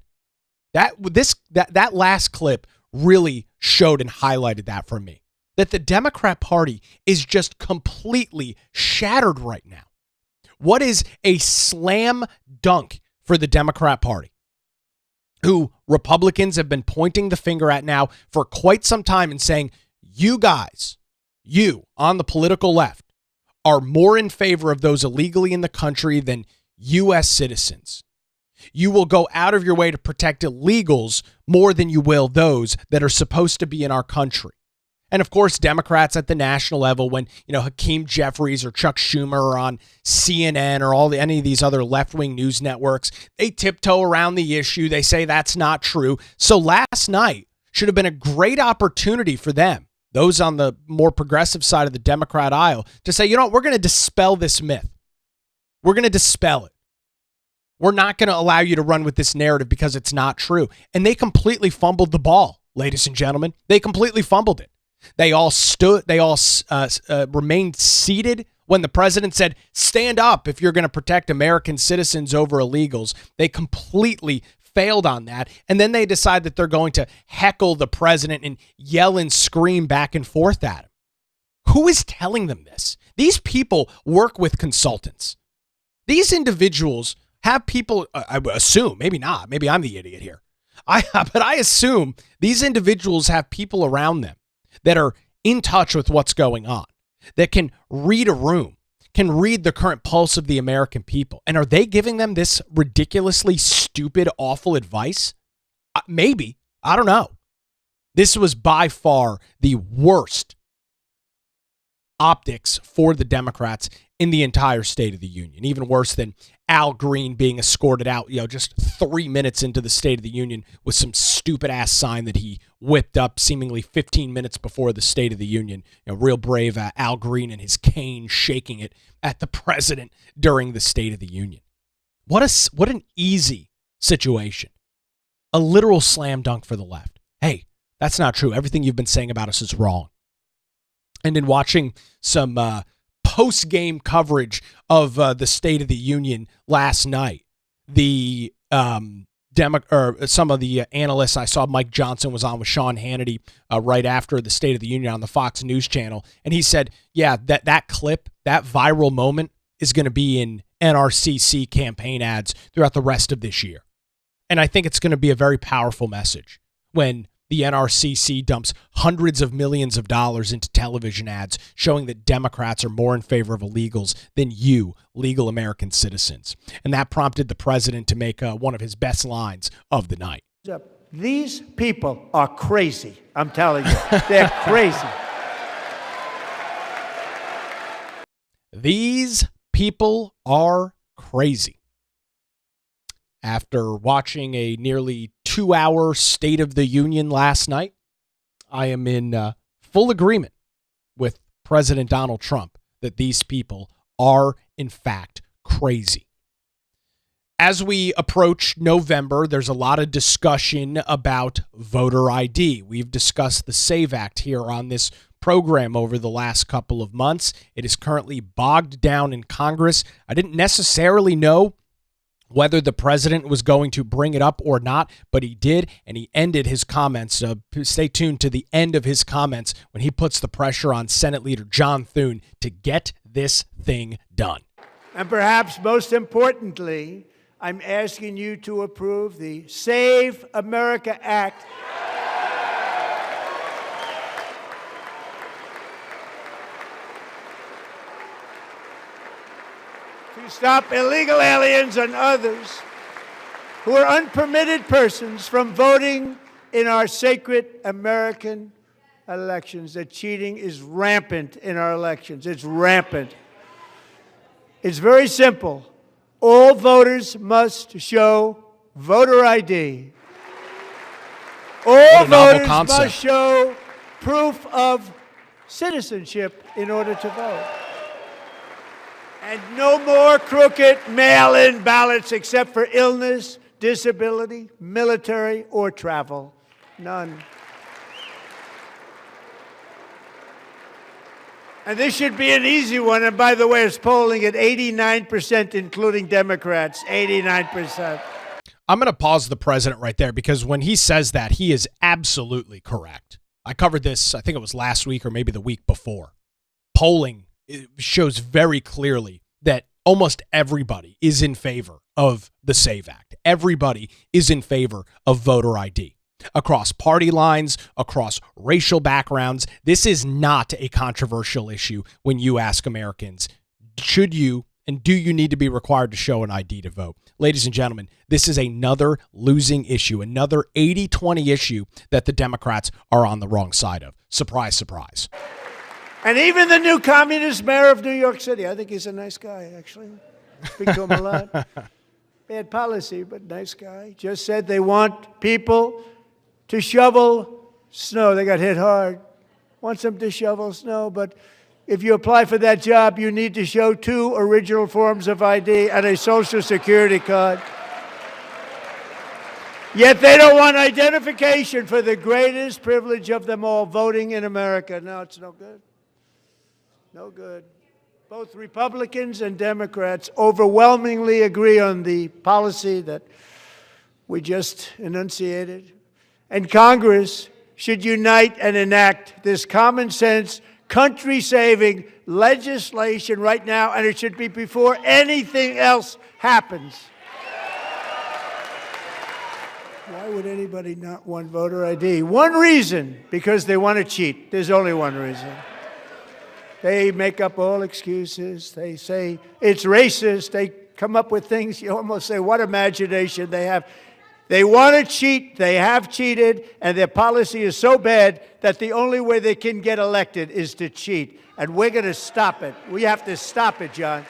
That last clip really showed and highlighted that for me. That the Democrat Party is just completely shattered right now. What is a slam dunk for the Democrat Party, who Republicans have been pointing the finger at now for quite some time and saying, you guys, you on the political left, are more in favor of those illegally in the country than U.S. citizens. You will go out of your way to protect illegals more than you will those that are supposed to be in our country. And of course, Democrats at the national level, when Hakeem Jeffries or Chuck Schumer are on CNN or any of these other left-wing news networks, they tiptoe around the issue. They say that's not true. So last night should have been a great opportunity for them, those on the more progressive side of the Democrat aisle, to say, we're going to dispel this myth. We're going to dispel it. We're not going to allow you to run with this narrative because it's not true. And they completely fumbled the ball, ladies and gentlemen. They completely fumbled it. They all remained seated when the president said, stand up if you're going to protect American citizens over illegals. They completely failed on that. And then they decide that they're going to heckle the president and yell and scream back and forth at him. Who is telling them this? These people work with consultants. These individuals have people, I assume, maybe not, maybe I'm the idiot here. But I assume these individuals have people around them that are in touch with what's going on, that can read a room, can read the current pulse of the American people. And are they giving them this ridiculously stupid, awful advice? Maybe. I don't know. This was by far the worst optics for the Democrats in the entire State of the Union. Even worse than Al Green being escorted out, just 3 minutes into the State of the Union with some stupid ass sign that he whipped up seemingly 15 minutes before the State of the Union. Real brave Al Green and his cane shaking it at the president during the State of the Union. What an easy situation. A literal slam dunk for the left. Hey, that's not true. Everything you've been saying about us is wrong. And in watching some post-game coverage of the State of the Union last night, the some of the analysts, I saw Mike Johnson was on with Sean Hannity right after the State of the Union on the Fox News channel, and he said, yeah, that clip, that viral moment is going to be in NRCC campaign ads throughout the rest of this year. And I think it's going to be a very powerful message when the NRCC dumps hundreds of millions of dollars into television ads showing that Democrats are more in favor of illegals than you, legal American citizens. And that prompted the president to make one of his best lines of the night. These people are crazy. I'm telling you, they're crazy. These people are crazy. After watching a nearly 2-hour State of the Union last night, I am in full agreement with President Donald Trump that these people are, in fact, crazy. As we approach November, there's a lot of discussion about voter ID. We've discussed the SAVE Act here on this program over the last couple of months. It is currently bogged down in Congress. I didn't necessarily know whether the president was going to bring it up or not, but he did, and he ended his comments. Stay tuned to the end of his comments when he puts the pressure on Senate Leader John Thune to get this thing done. And perhaps most importantly, I'm asking you to approve the Save America Act. To stop illegal aliens and others who are unpermitted persons from voting in our sacred American elections. That cheating is rampant in our elections. It's rampant. It's very simple. All voters must show voter ID. All voters must show proof of citizenship in order to vote. And no more crooked mail-in ballots except for illness, disability, military, or travel. None. And this should be an easy one. And by the way, it's polling at 89%, including Democrats. 89%. I'm going to pause the president right there because when he says that, he is absolutely correct. I covered this, I think it was last week or maybe the week before. Polling shows very clearly that almost everybody is in favor of the SAVE Act. Everybody is in favor of voter ID. Across party lines, across racial backgrounds, this is not a controversial issue when you ask Americans, should you and do you need to be required to show an ID to vote? Ladies and gentlemen, this is another losing issue, another 80-20 issue that the Democrats are on the wrong side of. Surprise, surprise. And even the new communist mayor of New York City, I think he's a nice guy, actually. Speak to him a lot. Bad policy, but nice guy. Just said they want people to shovel snow. They got hit hard. Wants them to shovel snow, but if you apply for that job, you need to show 2 original forms of ID and a Social Security card. Yet they don't want identification for the greatest privilege of them all, voting in America. No, it's no good. No good. Both Republicans and Democrats overwhelmingly agree on the policy that we just enunciated. And Congress should unite and enact this common sense, country-saving legislation right now, and it should be before anything else happens. Why would anybody not want voter ID? One reason, because they want to cheat. There's only one reason. They make up all excuses. They say it's racist. They come up with things you almost say, what imagination they have. They want to cheat. They have cheated. And their policy is so bad that the only way they can get elected is to cheat. And we're going to stop it. We have to stop it, John.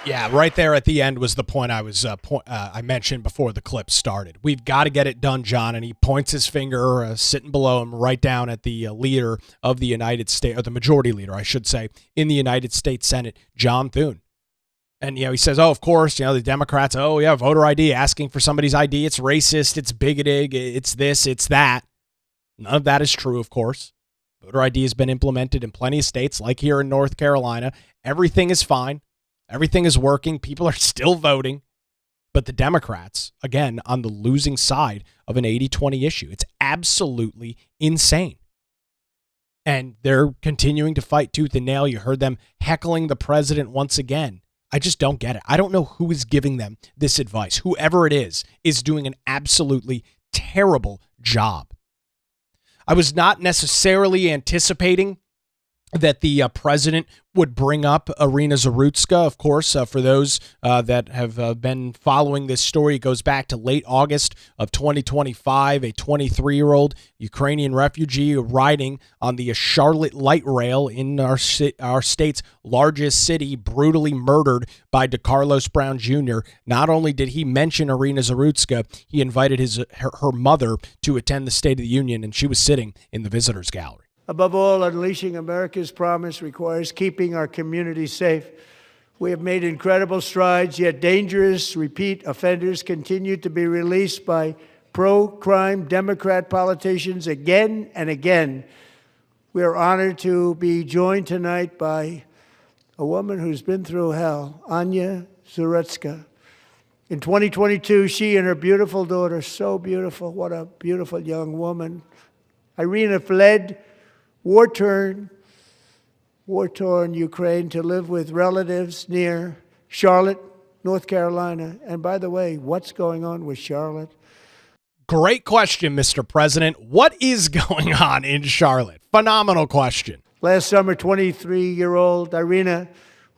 Yeah, right there at the end was the point I mentioned before the clip started. We've got to get it done, John. And he points his finger, sitting below him, right down at the leader of the United States, or the majority leader, I should say, in the United States Senate, John Thune. And, he says, oh, of course, the Democrats, oh, yeah, voter ID, asking for somebody's ID. It's racist. It's bigoted. It's this, it's that. None of that is true, of course. Voter ID has been implemented in plenty of states, like here in North Carolina. Everything is fine. Everything is working. People are still voting. But the Democrats, again, on the losing side of an 80-20 issue. It's absolutely insane. And they're continuing to fight tooth and nail. You heard them heckling the president once again. I just don't get it. I don't know who is giving them this advice. Whoever it is doing an absolutely terrible job. I was not necessarily anticipating that the president would bring up Irina Zarutska. Of course, for those that have been following this story, it goes back to late August of 2025. A 23-year-old Ukrainian refugee riding on the Charlotte light rail in our state's largest city, brutally murdered by DeCarlos Brown Jr. Not only did he mention Irina Zarutska, he invited her mother to attend the State of the Union, and she was sitting in the visitors gallery. Above all, unleashing America's promise requires keeping our communities safe. We have made incredible strides, yet dangerous repeat offenders continue to be released by pro-crime Democrat politicians again and again. We are honored to be joined tonight by a woman who's been through hell, Anya Zarutska. In 2022, she and her beautiful daughter, so beautiful, what a beautiful young woman, Irina, fled war-torn Ukraine to live with relatives near Charlotte, North Carolina. And by the way, what's going on with Charlotte? Great question, Mr. President. What is going on in Charlotte? Phenomenal question. Last summer, 23-year-old Irina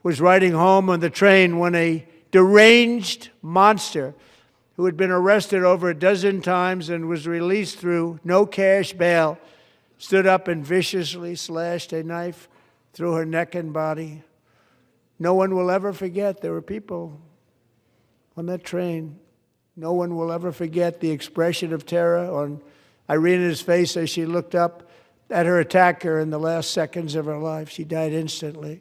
was riding home on the train when a deranged monster who had been arrested over a dozen times and was released through no cash bail stood up and viciously slashed a knife through her neck and body. No one will ever forget. There were people on that train. No one will ever forget the expression of terror on Irina's face as she looked up at her attacker in the last seconds of her life. She died instantly.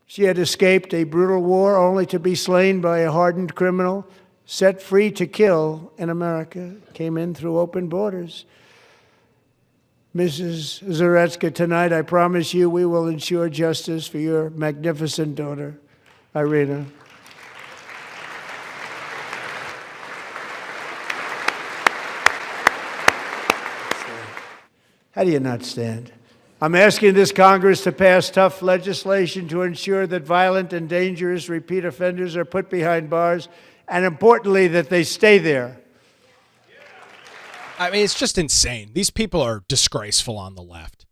She had escaped a brutal war only to be slain by a hardened criminal, set free to kill in America, came in through open borders. Mrs. Zarutska, tonight I promise you we will ensure justice for your magnificent daughter, Irina. How do you not stand? I'm asking this Congress to pass tough legislation to ensure that violent and dangerous repeat offenders are put behind bars, and importantly, that they stay there. I mean, it's just insane. These people are disgraceful on the left.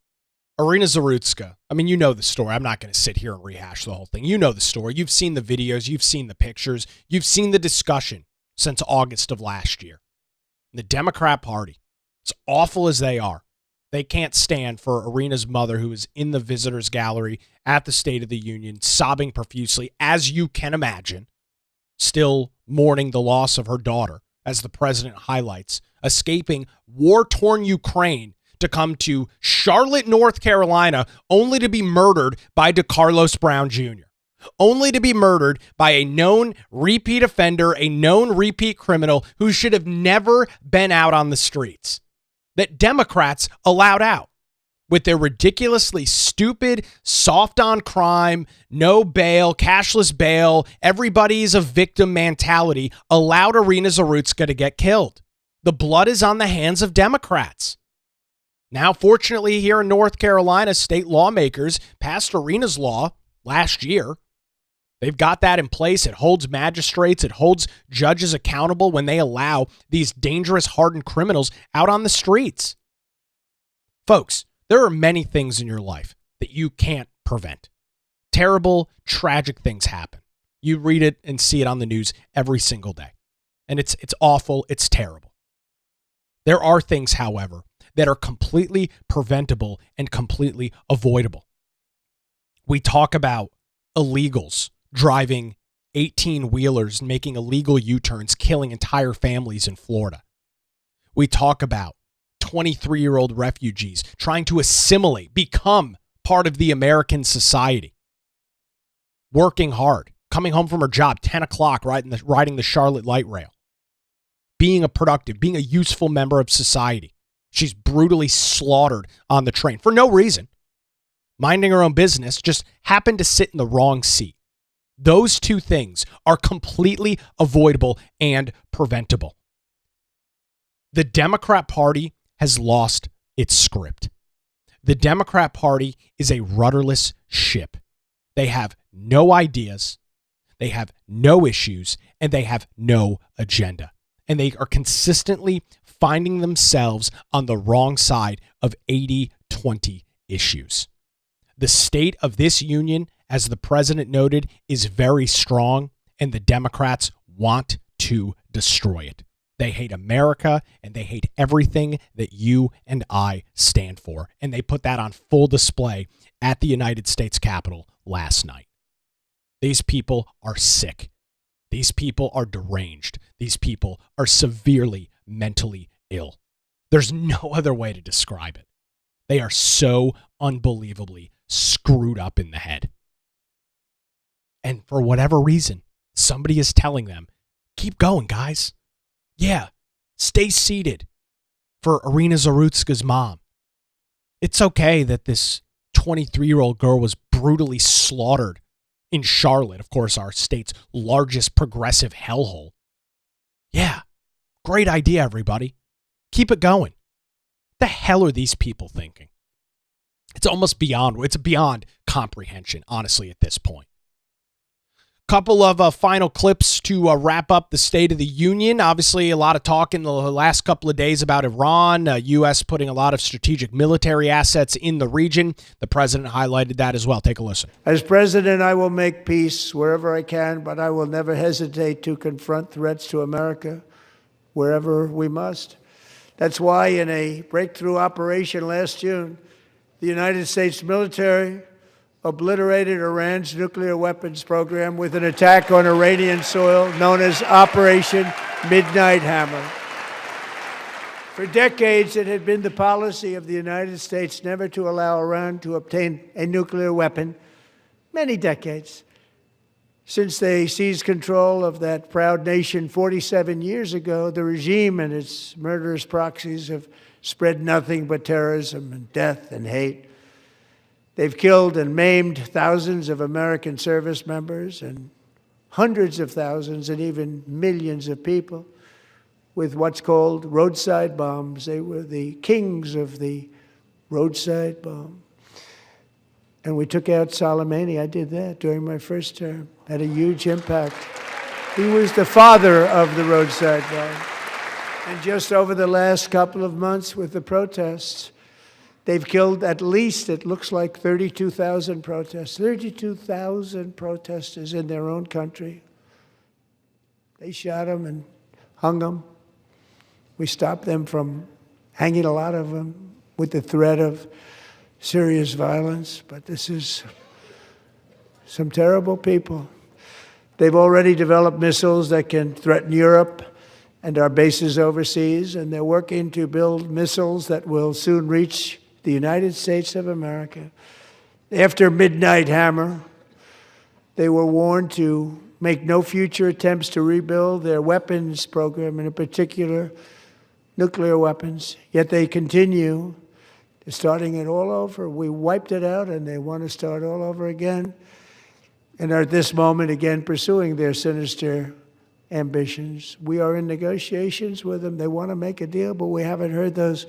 Irina Zarutska, I mean, you know the story. I'm not going to sit here and rehash the whole thing. You know the story. You've seen the videos. You've seen the pictures. You've seen the discussion since August of last year. The Democrat Party, as awful as they are, they can't stand for Irina's mother, who is in the visitors gallery at the State of the Union, sobbing profusely, as you can imagine, still mourning the loss of her daughter, as the president highlights, escaping war-torn Ukraine to come to Charlotte, North Carolina, only to be murdered by DeCarlos Brown Jr., only to be murdered by a known repeat offender, a known repeat criminal who should have never been out on the streets, that Democrats allowed out with their ridiculously stupid, soft on crime, no bail, cashless bail, everybody's a victim mentality, allowed Irina Zarutska to get killed. The blood is on the hands of Democrats. Now, fortunately, here in North Carolina, state lawmakers passed Irina's law last year. They've got that in place. It holds magistrates, it holds judges accountable when they allow these dangerous, hardened criminals out on the streets. Folks, there are many things in your life that you can't prevent. Terrible, tragic things happen. You read it and see it on the news every single day. And it's awful, it's terrible. There are things, however, that are completely preventable and completely avoidable. We talk about illegals driving 18-wheelers, making illegal U-turns, killing entire families in Florida. We talk about 23-year-old refugees trying to assimilate, become part of the American society, working hard, coming home from her job, 10 o'clock, riding the Charlotte light rail, being a useful member of society. She's brutally slaughtered on the train for no reason, minding her own business, just happened to sit in the wrong seat. Those two things are completely avoidable and preventable. The Democrat Party has lost its script. The Democrat Party is a rudderless ship. They have no ideas, they have no issues, and they have no agenda. And they are consistently finding themselves on the wrong side of 80-20 issues. The state of this union, as the president noted, is very strong, and the Democrats want to destroy it. They hate America, and they hate everything that you and I stand for. And they put that on full display at the United States Capitol last night. These people are sick. These people are deranged. These people are severely mentally ill. There's no other way to describe it. They are so unbelievably screwed up in the head. And for whatever reason, somebody is telling them, keep going, guys. Yeah, stay seated for Irina Zarutska's mom. It's okay that this 23-year-old girl was brutally slaughtered in Charlotte, of course, our state's largest progressive hellhole. Yeah, great idea, everybody. Keep it going. What the hell are these people thinking? It's beyond comprehension, honestly, at this point. Couple of final clips to wrap up the State of the Union. Obviously, a lot of talk in the last couple of days about Iran, U.S. putting a lot of strategic military assets in the region. The president highlighted that as well. Take a listen. As president, I will make peace wherever I can, but I will never hesitate to confront threats to America wherever we must. That's why in a breakthrough operation last June, the United States military obliterated Iran's nuclear weapons program with an attack on Iranian soil known as Operation Midnight Hammer. For decades, it had been the policy of the United States never to allow Iran to obtain a nuclear weapon, many decades. Since they seized control of that proud nation 47 years ago, the regime and its murderous proxies have spread nothing but terrorism and death and hate. They've killed and maimed thousands of American service members and hundreds of thousands and even millions of people with what's called roadside bombs. They were the kings of the roadside bomb. And we took out Soleimani. I did that during my first term. Had a huge impact. He was the father of the roadside bomb. And just over the last couple of months with the protests, they've killed at least, it looks like, 32,000 protesters. 32,000 protesters in their own country. They shot them and hung them. We stopped them from hanging a lot of them with the threat of serious violence. But this is some terrible people. They've already developed missiles that can threaten Europe and our bases overseas, and they're working to build missiles that will soon reach the United States of America. After Midnight Hammer, they were warned to make no future attempts to rebuild their weapons program, and in particular, nuclear weapons. Yet they continue, starting it all over. We wiped it out, and they want to start all over again, and are at this moment again pursuing their sinister ambitions. We are in negotiations with them. They want to make a deal, but we haven't heard those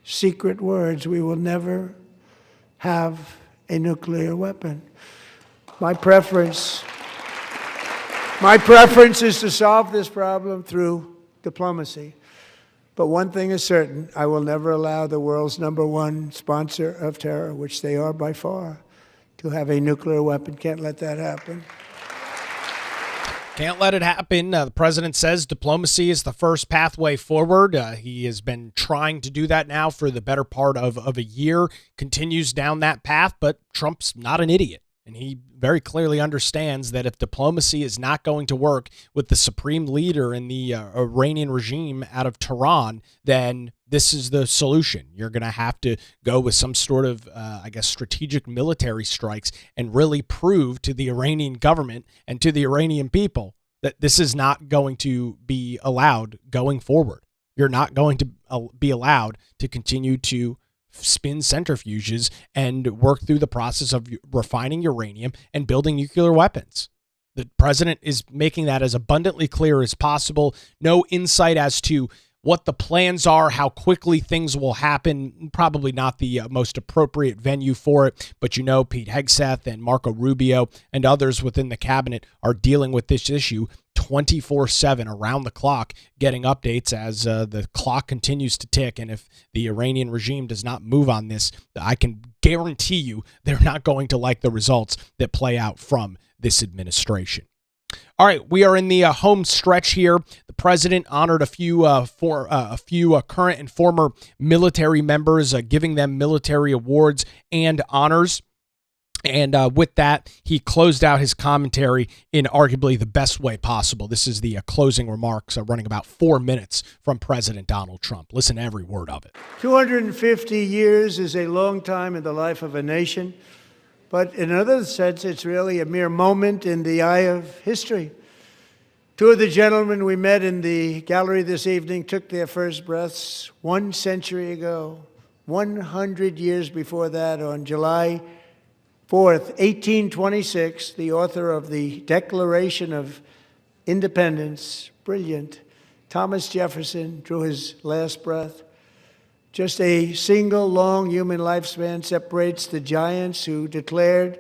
secret words. We will never have a nuclear weapon. My preference is to solve this problem through diplomacy. But one thing is certain, I will never allow the world's #1 sponsor of terror, which they are by far, to have a nuclear weapon. Can't let that happen. Can't let it happen. The president says diplomacy is the first pathway forward. He has been trying to do that now for the better part of a year, continues down that path, but Trump's not an idiot. And he very clearly understands that if diplomacy is not going to work with the supreme leader in the Iranian regime out of Tehran, then this is the solution. You're going to have to go with some sort of, strategic military strikes and really prove to the Iranian government and to the Iranian people that this is not going to be allowed going forward. You're not going to be allowed to continue to spin centrifuges and work through the process of refining uranium and building nuclear weapons. The president is making that as abundantly clear as possible. No insight as to what the plans are, how quickly things will happen. Probably not the most appropriate venue for it, but Pete Hegseth and Marco Rubio and others within the cabinet are dealing with this issue 24/7 around the clock, getting updates as the clock continues to tick. And if the Iranian regime does not move on this, I can guarantee you they're not going to like the results that play out from this administration. All right, we are in the home stretch here. The president honored a few current and former military members, giving them military awards and honors. And with that, he closed out his commentary in arguably the best way possible. This is the closing remarks running about 4 minutes from President Donald Trump. Listen to every word of it. 250 years is a long time in the life of a nation. But in another sense, it's really a mere moment in the eye of history. Two of the gentlemen we met in the gallery this evening took their first breaths 1 century ago 100 years before that, on July 4th, 1826, the author of the Declaration of Independence, brilliant, Thomas Jefferson, drew his last breath. Just a single long human lifespan separates the giants who declared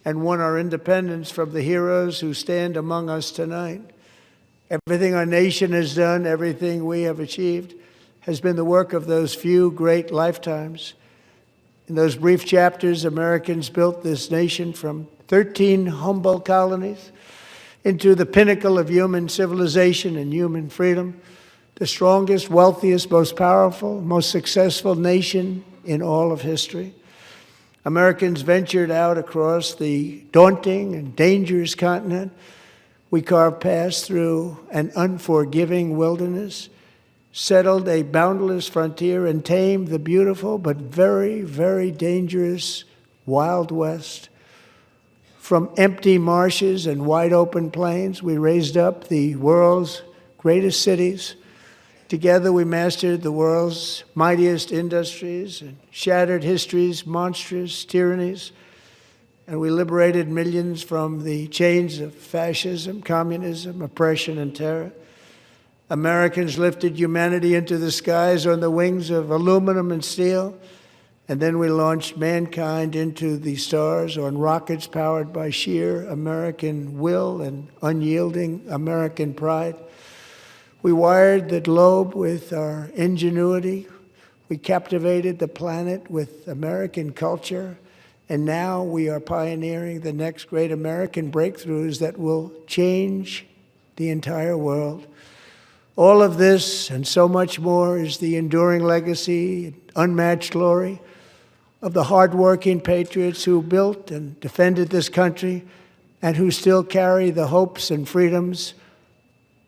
and won our independence from the heroes who stand among us tonight. Everything our nation has done, everything we have achieved, has been the work of those few great lifetimes. In those brief chapters, Americans built this nation from 13 humble colonies into the pinnacle of human civilization and human freedom, the strongest, wealthiest, most powerful, most successful nation in all of history. Americans ventured out across the daunting and dangerous continent. We carved paths through an unforgiving wilderness, settled a boundless frontier, and tamed the beautiful but very, very dangerous Wild West. From empty marshes and wide open plains, we raised up the world's greatest cities. Together, we mastered the world's mightiest industries and shattered history's monstrous tyrannies. And we liberated millions from the chains of fascism, communism, oppression, and terror. Americans lifted humanity into the skies on the wings of aluminum and steel, and then we launched mankind into the stars on rockets powered by sheer American will and unyielding American pride. We wired the globe with our ingenuity. We captivated the planet with American culture, and now we are pioneering the next great American breakthroughs that will change the entire world. All of this and so much more is the enduring legacy, unmatched glory of the hardworking patriots who built and defended this country and who still carry the hopes and freedoms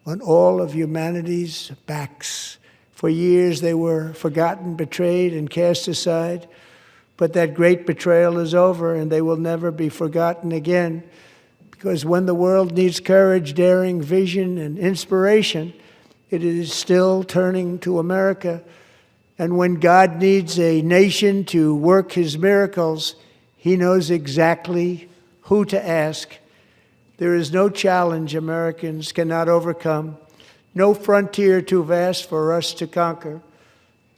on all of humanity's backs. For years they were forgotten, betrayed, and cast aside, but that great betrayal is over and they will never be forgotten again, because when the world needs courage, daring, vision, and inspiration, it is still turning to America. And when God needs a nation to work his miracles, he knows exactly who to ask. There is no challenge Americans cannot overcome, no frontier too vast for us to conquer,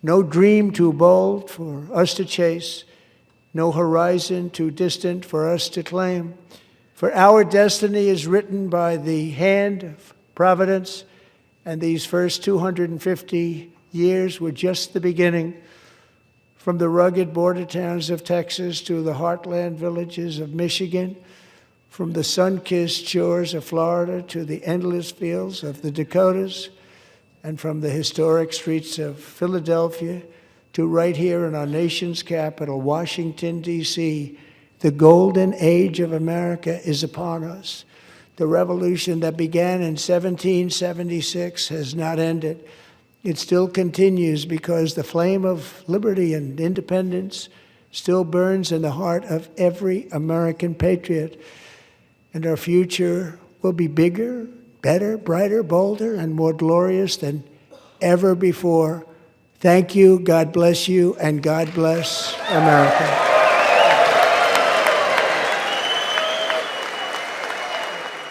no dream too bold for us to chase, no horizon too distant for us to claim. For our destiny is written by the hand of providence, and these first 250 years were just the beginning. From the rugged border towns of Texas to the heartland villages of Michigan, from the sun-kissed shores of Florida to the endless fields of the Dakotas, and from the historic streets of Philadelphia to right here in our nation's capital, Washington, D.C., the golden age of America is upon us. The revolution that began in 1776 has not ended. It still continues because the flame of liberty and independence still burns in the heart of every American patriot. And our future will be bigger, better, brighter, bolder, and more glorious than ever before. Thank you, God bless you, and God bless America.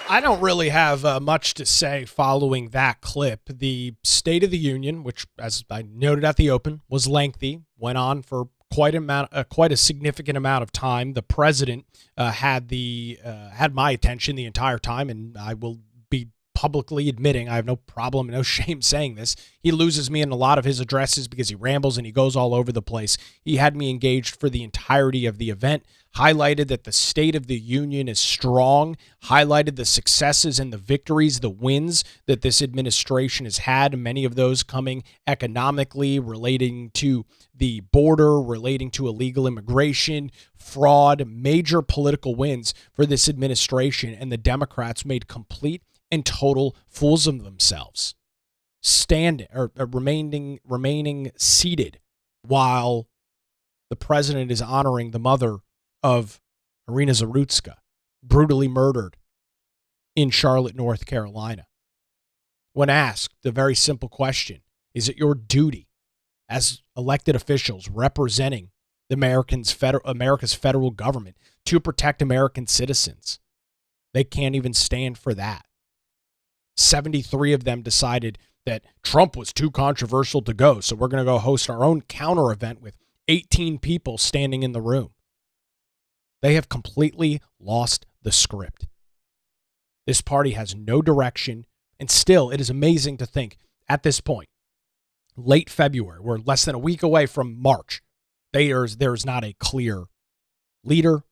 I don't really have much to say following that clip. The State of the Union, which, as I noted at the open, was lengthy, went on for quite a significant amount of time. The president had my attention the entire time, and I will be publicly admitting I have no problem, no shame saying this. He loses me in a lot of his addresses because he rambles and he goes all over the place. He had me engaged for the entirety of the event, highlighted that the State of the Union is strong, highlighted the successes and the victories, the wins that this administration has had, many of those coming economically, relating to the border, relating to illegal immigration, fraud, major political wins for this administration, and the Democrats made complete and total fools of themselves, remaining seated while the president is honoring the mother of Irina Zarutska, brutally murdered in Charlotte, North Carolina. When asked the very simple question, is it your duty as elected officials representing America's federal government to protect American citizens. They can't even stand for that. 73 of them decided that Trump was too controversial to go, so we're going to go host our own counter event with 18 people standing in the room. They have completely lost the script. This party has no direction, and still, it is amazing to think at this point, late February, we're less than a week away from March, there's not a clear leader,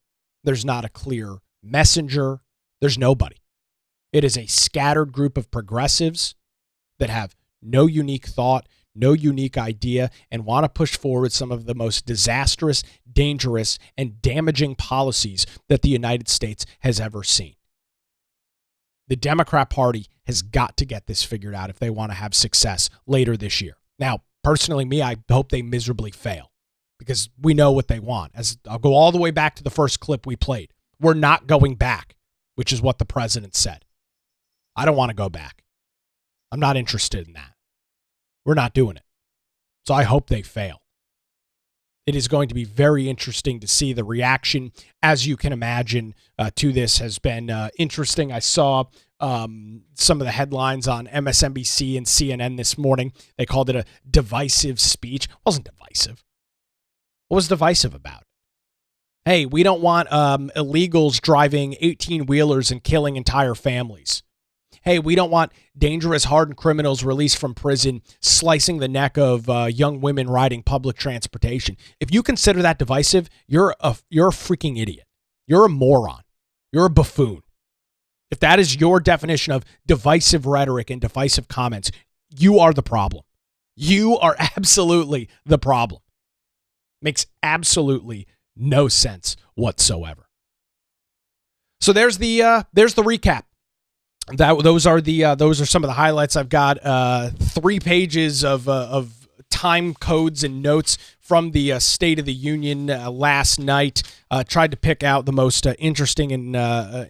there's not a clear messenger, there's nobody. It is a scattered group of progressives that have no unique thought, no unique idea, and want to push forward some of the most disastrous, dangerous, and damaging policies that the United States has ever seen. The Democrat Party has got to get this figured out if they want to have success later this year. Now, personally, I hope they miserably fail because we know what they want. As I'll go all the way back to the first clip we played. We're not going back, which is what the president said. I don't want to go back. I'm not interested in that. We're not doing it. So I hope they fail. It is going to be very interesting to see the reaction, as you can imagine, to this has been interesting. I saw some of the headlines on MSNBC and CNN this morning. They called it a divisive speech. It wasn't divisive. What was divisive about it? Hey, we don't want illegals driving 18-wheelers and killing entire families. Hey, we don't want dangerous, hardened criminals released from prison slicing the neck of young women riding public transportation. If you consider that divisive, you're a freaking idiot. You're a moron. You're a buffoon. If that is your definition of divisive rhetoric and divisive comments, you are the problem. You are absolutely the problem. Makes absolutely no sense whatsoever. So there's the recap. Those are some of the highlights. I've got 3 pages of time codes and notes from the State of the Union last night. Tried to pick out the most interesting and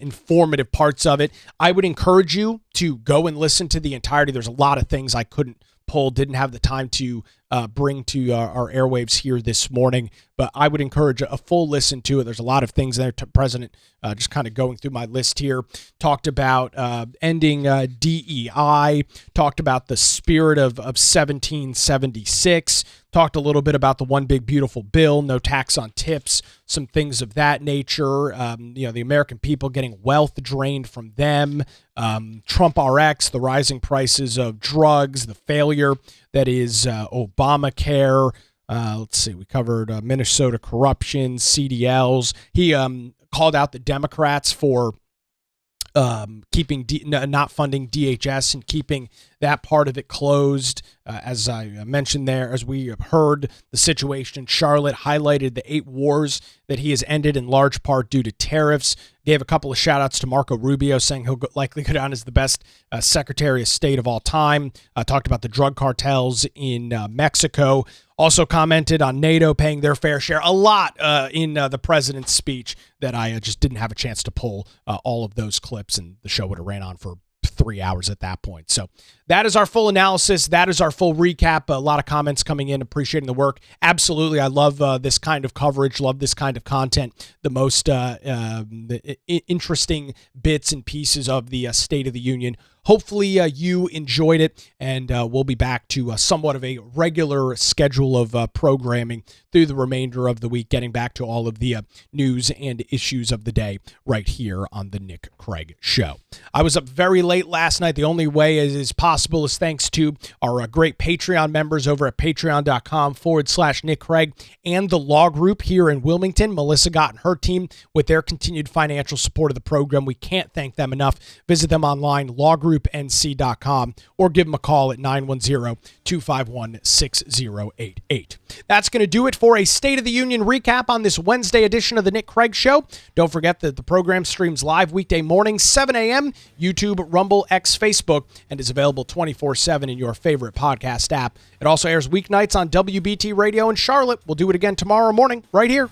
informative parts of it. I would encourage you to go and listen to the entirety. There's a lot of things I couldn't pull, didn't have the time to bring to our airwaves here this morning, but I would encourage a full listen to it. There's a lot of things there. President, just kind of going through my list here, talked about ending DEI, talked about the spirit of 1776, talked a little bit about the one big beautiful bill, no tax on tips, some things of that nature. The American people getting wealth drained from them. Trump RX, the rising prices of drugs, the failure that is Obamacare. Let's see, we covered Minnesota corruption, CDLs. He called out the Democrats for not funding DHS and keeping that part of it closed. As I mentioned there, as we heard, the situation in Charlotte highlighted the 8 wars that he has ended in large part due to tariffs. Gave a couple of shout outs to Marco Rubio, saying he'll likely go down as the best Secretary of State of all time. Talked about the drug cartels in Mexico. Also commented on NATO paying their fair share. A lot in the president's speech that I just didn't have a chance to pull all of those clips, and the show would have ran on for 3 hours at that point. So that is our full analysis. That is our full recap. A lot of comments coming in, appreciating the work. Absolutely. I love this kind of coverage, love this kind of content. The most interesting bits and pieces of the State of the Union. Hopefully you enjoyed it, and we'll be back to somewhat of a regular schedule of programming through the remainder of the week, getting back to all of the news and issues of the day right here on the Nick Craig Show. I was up very late last night. The only way it is possible is thanks to our great Patreon members over at patreon.com/Nick Craig and the Law Group here in Wilmington. Melissa Gott and her team with their continued financial support of the program. We can't thank them enough. Visit them online, lawgroupnc.com, or give them a call at 910-251-6088. That's going to do it for a State of the Union recap on this Wednesday edition of the Nick Craig Show. Don't forget that the program streams live weekday mornings, 7 a.m., YouTube, Rumble, X, Facebook, and is available 24/7 in your favorite podcast app. It also airs weeknights on WBT Radio in Charlotte. We'll do it again tomorrow morning right here